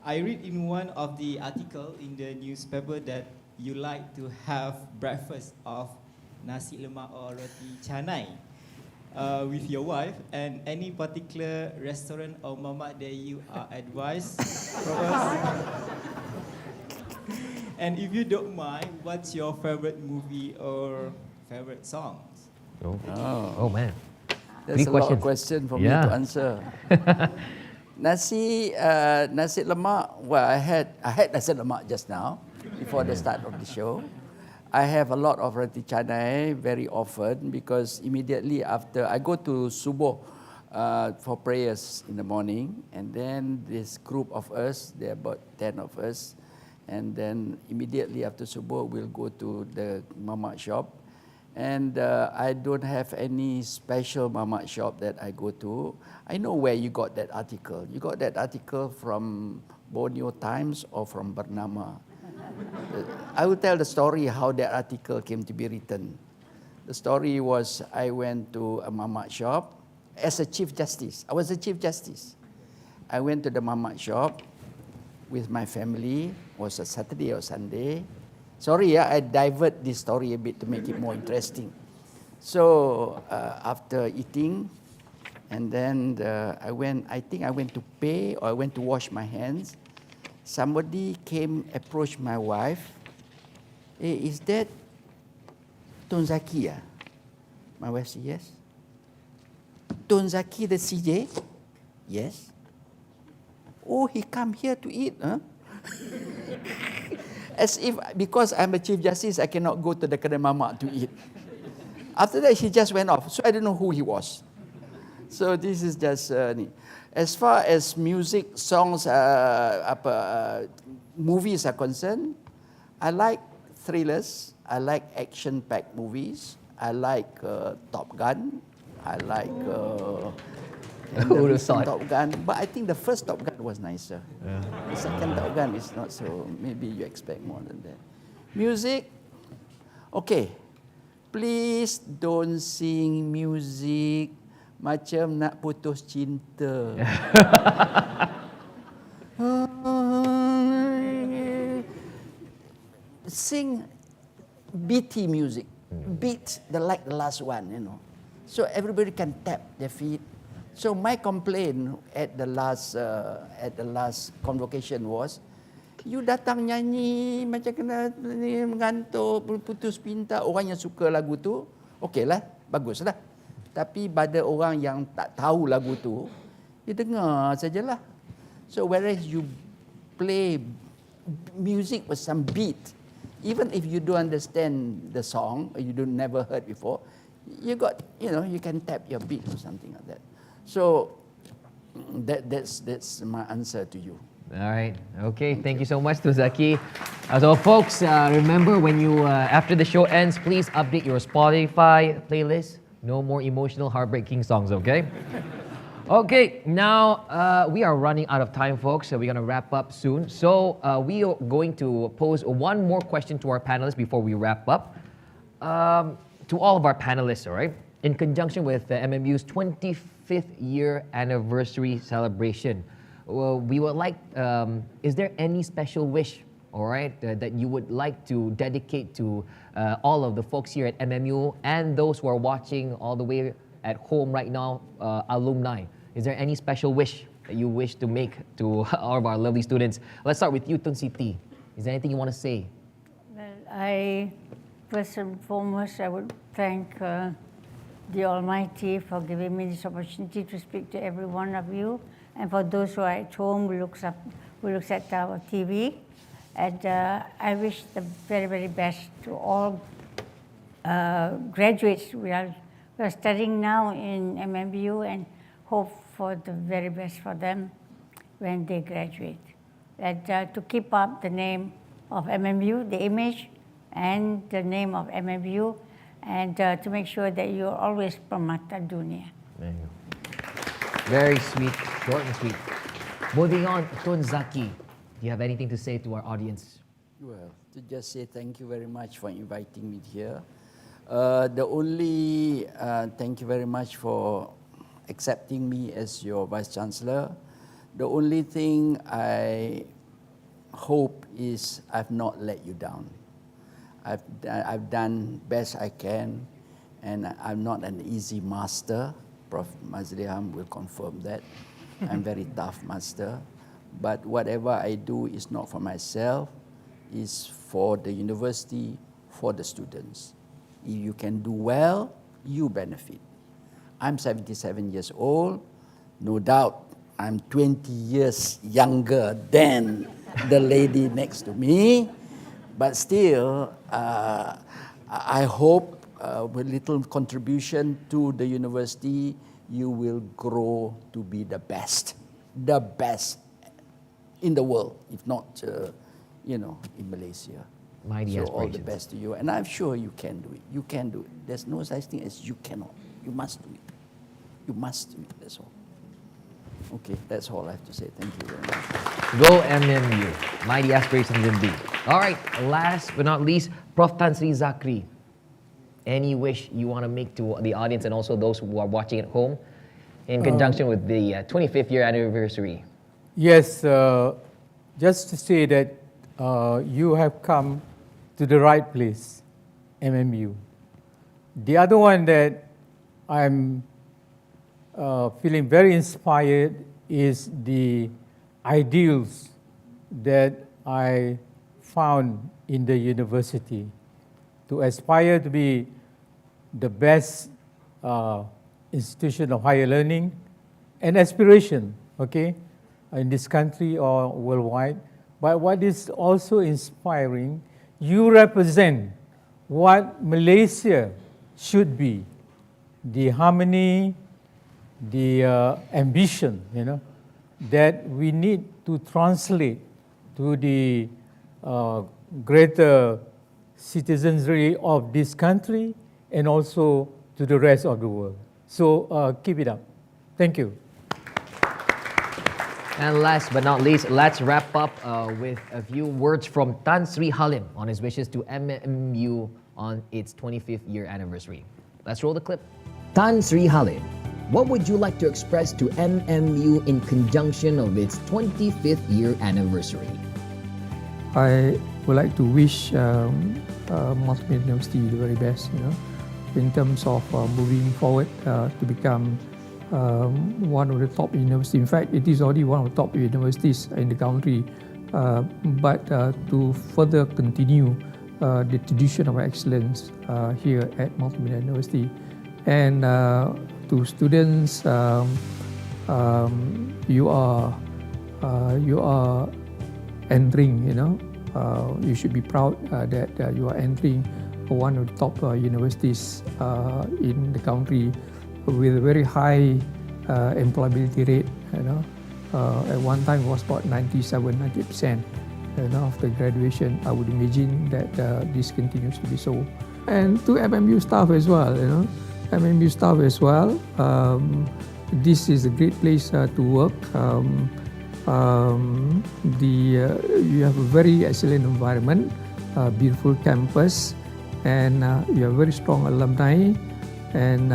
I read in one of the article in the newspaper that you like to have breakfast of nasi lemak or roti canai with your wife, and any particular restaurant or mamak that you are advised from us? And if you don't mind, what's your favorite movie or favorite songs? Oh man. There's a lot of questions for me to answer. Nasi lemak. Well, I had nasi lemak just now before the start of the show. I have a lot of roti canai very often because immediately after I go to subuh for prayers in the morning, and then this group of us, there are about 10 of us, and then immediately after subuh we'll go to the mamak shop. And I don't have any special mamak shop that I go to. I know where you got that article. You got that article from Borneo Times or from Bernama. I will tell the story how that article came to be written. The story was I went to a mamak shop as a Chief Justice. I was a Chief Justice. I went to the mamak shop with my family. It was a Saturday or Sunday. Sorry, I divert this story a bit to make it more interesting. So after eating, and then I think I went to pay or I went to wash my hands. Somebody came, approached my wife. Hey, is that Tun Zaki? My wife said, yes. Tun Zaki, the CJ? Yes. Oh, he come here to eat, huh? As if, because I'm a Chief Justice, I cannot go to the kedai mamak to eat. After that, she just went off. So I don't know who he was. So this is just... as far as music, songs, movies are concerned, I like thrillers. I like action-packed movies. I like Top Gun. I like... Top Gun, but I think the first Top Gun was nicer. Yeah. The second Top Gun is not so. Maybe you expect more than that. Music, okay. Please don't sing music macam nak putus cinta. Sing beaty music, beat like the last one, you know, so everybody can tap their feet. So my complaint at the last convocation was, you datang nyanyi macam kena mengantuk, putus pinta. Orang yang suka lagu tu, okey lah, bagus lah. Tapi pada orang yang tak tahu lagu tu, dia dengar sajalah. So whereas you play music with some beat, even if you don't understand the song or you don't never heard before, you can tap your beat or something like that. So that's my answer to you. All right. Okay. Thank you so much to Zaki. So, folks, remember when you after the show ends, please update your Spotify playlist. No more emotional, heartbreaking songs. Okay. Okay. Now we are running out of time, folks. So we're gonna wrap up soon. So we are going to pose one more question to our panelists before we wrap up. To all of our panelists, all right. In conjunction with the MMU's 25th year anniversary celebration. Well, we would like, is there any special wish, all right, that you would like to dedicate to all of the folks here at MMU and those who are watching all the way at home right now, alumni? Is there any special wish that you wish to make to all of our lovely students? Let's start with you, Tun Siti. Is there anything you want to say? Well, first and foremost, I would thank the Almighty for giving me this opportunity to speak to every one of you. And for those who are at home, who looks at our TV. And I wish the very, very best to all graduates. We are studying now in MMU and hope for the very best for them when they graduate. And to keep up the name of MMU, the image and the name of MMU, and to make sure that you're always Permata Dunia. There you go. Very sweet, short and sweet. Moving on, Tun Zaki, do you have anything to say to our audience? Well, to just say thank you very much for inviting me here. The only thank you very much for accepting me as your Vice Chancellor. The only thing I hope is I've not let you down. I've done best I can, and I'm not an easy master. Prof. Mazliham will confirm that. I'm very tough master. But whatever I do is not for myself, is for the university, for the students. If you can do well, you benefit. I'm 77 years old. No doubt I'm 20 years younger than the lady next to me. But still, I hope with little contribution to the university, you will grow to be the best in the world, if not, in Malaysia. Mighty so aspirations. all the best to you, and I'm sure you can do it. You can do it. There's no such thing as you cannot. You must do it. You must do it. That's all. Okay, that's all I have to say. Thank you very much. Go MMU. Mighty aspirations indeed. All right, last but not least, Prof. Tan Sri Zakri. Any wish you want to make to the audience and also those who are watching at home in conjunction with the 25th year anniversary? Yes, just to say that you have come to the right place, MMU. The other one that I'm feeling very inspired is the ideals that I found in the university. To aspire to be the best institution of higher learning and aspiration, okay, in this country or worldwide. But what is also inspiring, you represent what Malaysia should be, the harmony, the ambition, that we need to translate to the greater citizenry of this country and also to the rest of the world. So keep it up. Thank you. And last but not least, let's wrap up with a few words from Tan Sri Halim on his wishes to MMU on its 25th year anniversary. Let's roll the clip. Tan Sri Halim, what would you like to express to MMU in conjunction of its 25th year anniversary? I would like to wish Multimedia University the very best, in terms of moving forward to become one of the top universities. In fact, it is already one of the top universities in the country, but to further continue the tradition of excellence here at Multimedia University. And to students, you are entering, you should be proud that you are entering one of the top universities in the country with a very high employability rate, At one time, it was about 97-98%. After graduation, I would imagine that this continues to be so. And to MMU staff as well, MMU staff as well. This is a great place to work. You have a very excellent environment, beautiful campus, and you have very strong alumni. And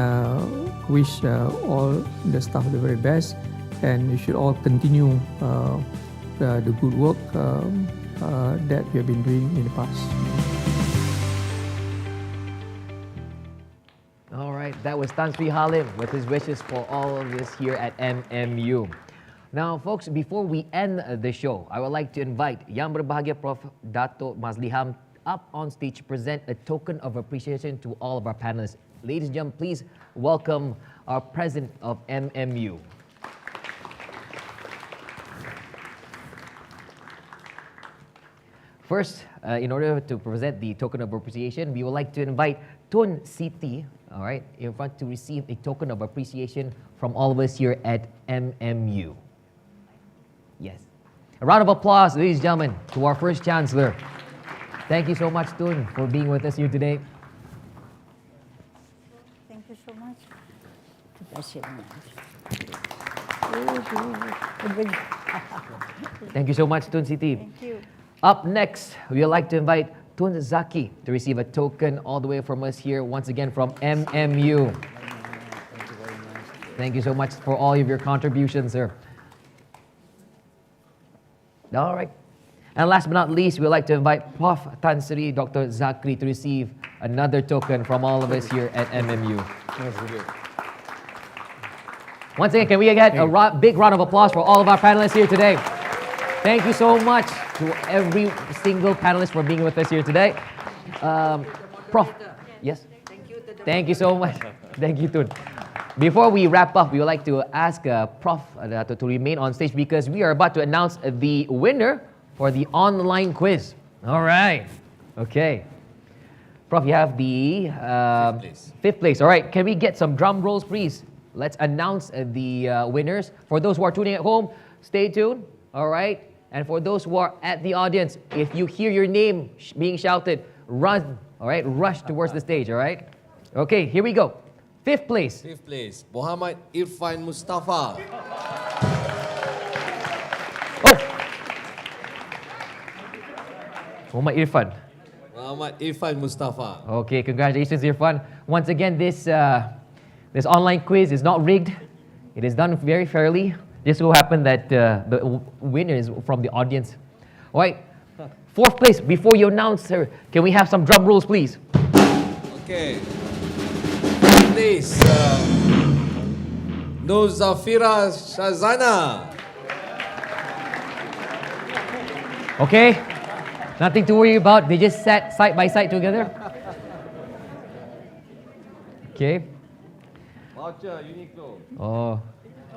wish all the staff the very best. And you should all continue the good work that we have been doing in the past. All right, that was Tan Sri Halim with his wishes for all of this here at MMU. Now, folks, before we end the show, I would like to invite Yang Berbahagia Prof. Dato Mazliham up on stage to present a token of appreciation to all of our panelists. Ladies and gentlemen, please welcome our president of MMU. First, in order to present the token of appreciation, we would like to invite Tun Siti, all right, in front to receive a token of appreciation from all of us here at MMU. Yes. A round of applause, ladies and gentlemen, to our first Chancellor. Thank you so much, Tun, for being with us here today. Thank you so much. Thank you so much, Tun Siti. Thank you. Up next, we would like to invite Tun Zaki to receive a token all the way from us here, once again from MMU. Thank you so much for all of your contributions, sir. All right. And last but not least, we would like to invite Prof. Tan Sri Dr. Zakri to receive another token from all of us here at MMU. Once again, can we get a big round of applause for all of our panelists here today? Thank you so much to every single panelist for being with us here today. Prof, yes? Thank you so much. Thank you, Tun. Before we wrap up, we would like to ask Prof. To remain on stage because we are about to announce the winner for the online quiz. All right. Okay. Prof, you have the fifth place. All right. Can we get some drum rolls, please? Let's announce the winners. For those who are tuning at home, stay tuned. All right. And for those who are at the audience, if you hear your name being shouted, run. All right. Rush towards the stage. All right. Okay. Here we go. Fifth place. Fifth place, Muhammad Irfan Mustafa. Muhammad Irfan. Muhammad Irfan Mustafa. Okay, congratulations, Irfan. Once again, this online quiz is not rigged. It is done very fairly. Just so happened that the winner is from the audience. All right, fourth place. Before you announce, sir, can we have some drum rolls, please? Okay. Please, Nur Zafira Shazana. Okay, nothing to worry about. They just sat side by side together. Okay. Voucher, Uniqlo. Oh,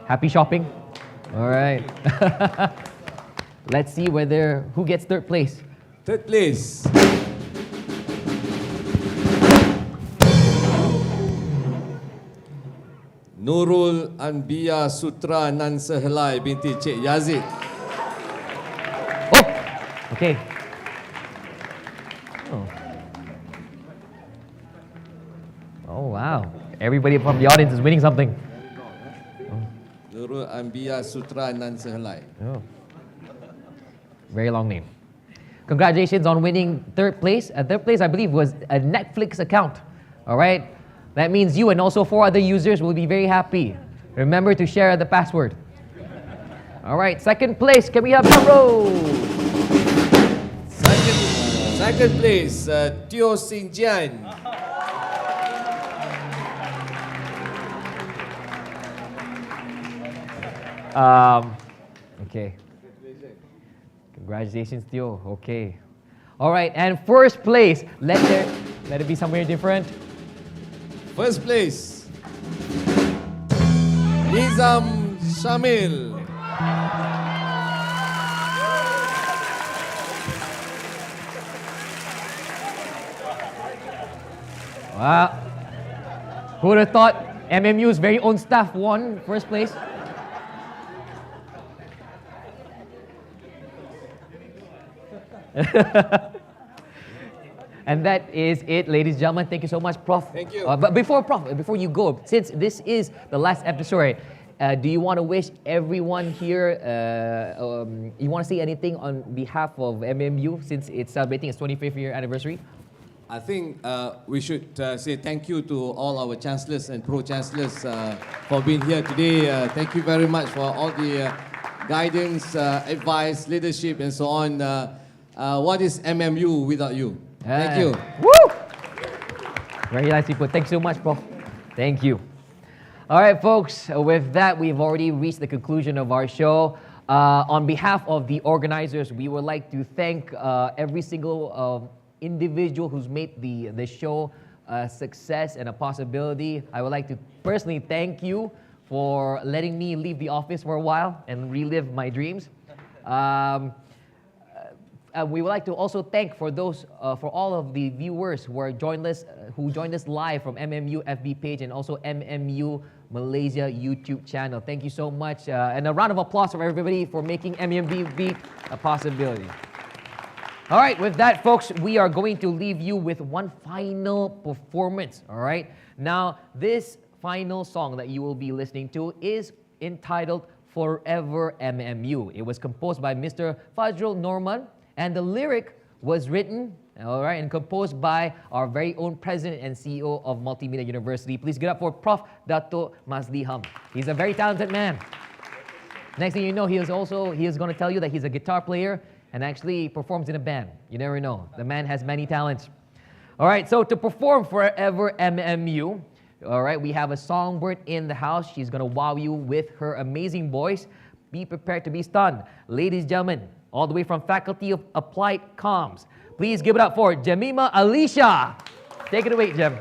happy shopping. All right. Let's see who gets third place. Third place. Nurul Anbiya Sutra Nan Sehelai binti Cik Yazid. Okay. Oh, wow. Everybody from the audience is winning something. Nurul Anbiya Sutra Nan Sehelai. Oh. Very long name. Congratulations on winning third place. Third place, I believe, was a Netflix account. All right? That means you and also 4 other users will be very happy. Remember to share the password. All right, second place. Can we have drum roll? Second place, Teo Sing Jian. Okay. Congratulations, Teo. Okay. All right, and first place. Let it be somewhere different. First place, Nizam Shamil. Wow. Who would have thought MMU's very own staff won first place? And that is it, ladies and gentlemen. Thank you so much, Prof. Thank you. But before you go, since this is the last episode, do you want to wish everyone here, you want to say anything on behalf of MMU since it's celebrating its 25th year anniversary? I think we should say thank you to all our chancellors and pro-chancellors for being here today. Thank you very much for all the guidance, advice, leadership, and so on. What is MMU without you? Thank you. Woo! Very nicely put. Thanks so much, Prof. Thank you. All right, folks. With that, we've already reached the conclusion of our show. On behalf of the organizers, we would like to thank every single individual who's made the show a success and a possibility. I would like to personally thank you for letting me leave the office for a while and relive my dreams. We would like to also thank for all of the viewers who joined us live from MMU FB page and also MMU Malaysia YouTube channel. Thank you so much, and a round of applause for everybody for making MMB Beat a possibility. All right, with that, folks, we are going to leave you with one final performance. All right, now this final song that you will be listening to is entitled "Forever MMU." It was composed by Mr. Fajrul Norman. And the lyric was written, all right, and composed by our very own president and CEO of Multimedia University. Please get up for Prof. Dato' Mazli Ham. He's a very talented man. Next thing you know, he is going to tell you that he's a guitar player and actually performs in a band. You never know. The man has many talents. All right, so to perform Forever MMU, all right, we have a songbird in the house. She's going to wow you with her amazing voice. Be prepared to be stunned. Ladies and gentlemen, all the way from Faculty of Applied Comms, please give it up for Jemima Alicia. Take it away, Jem.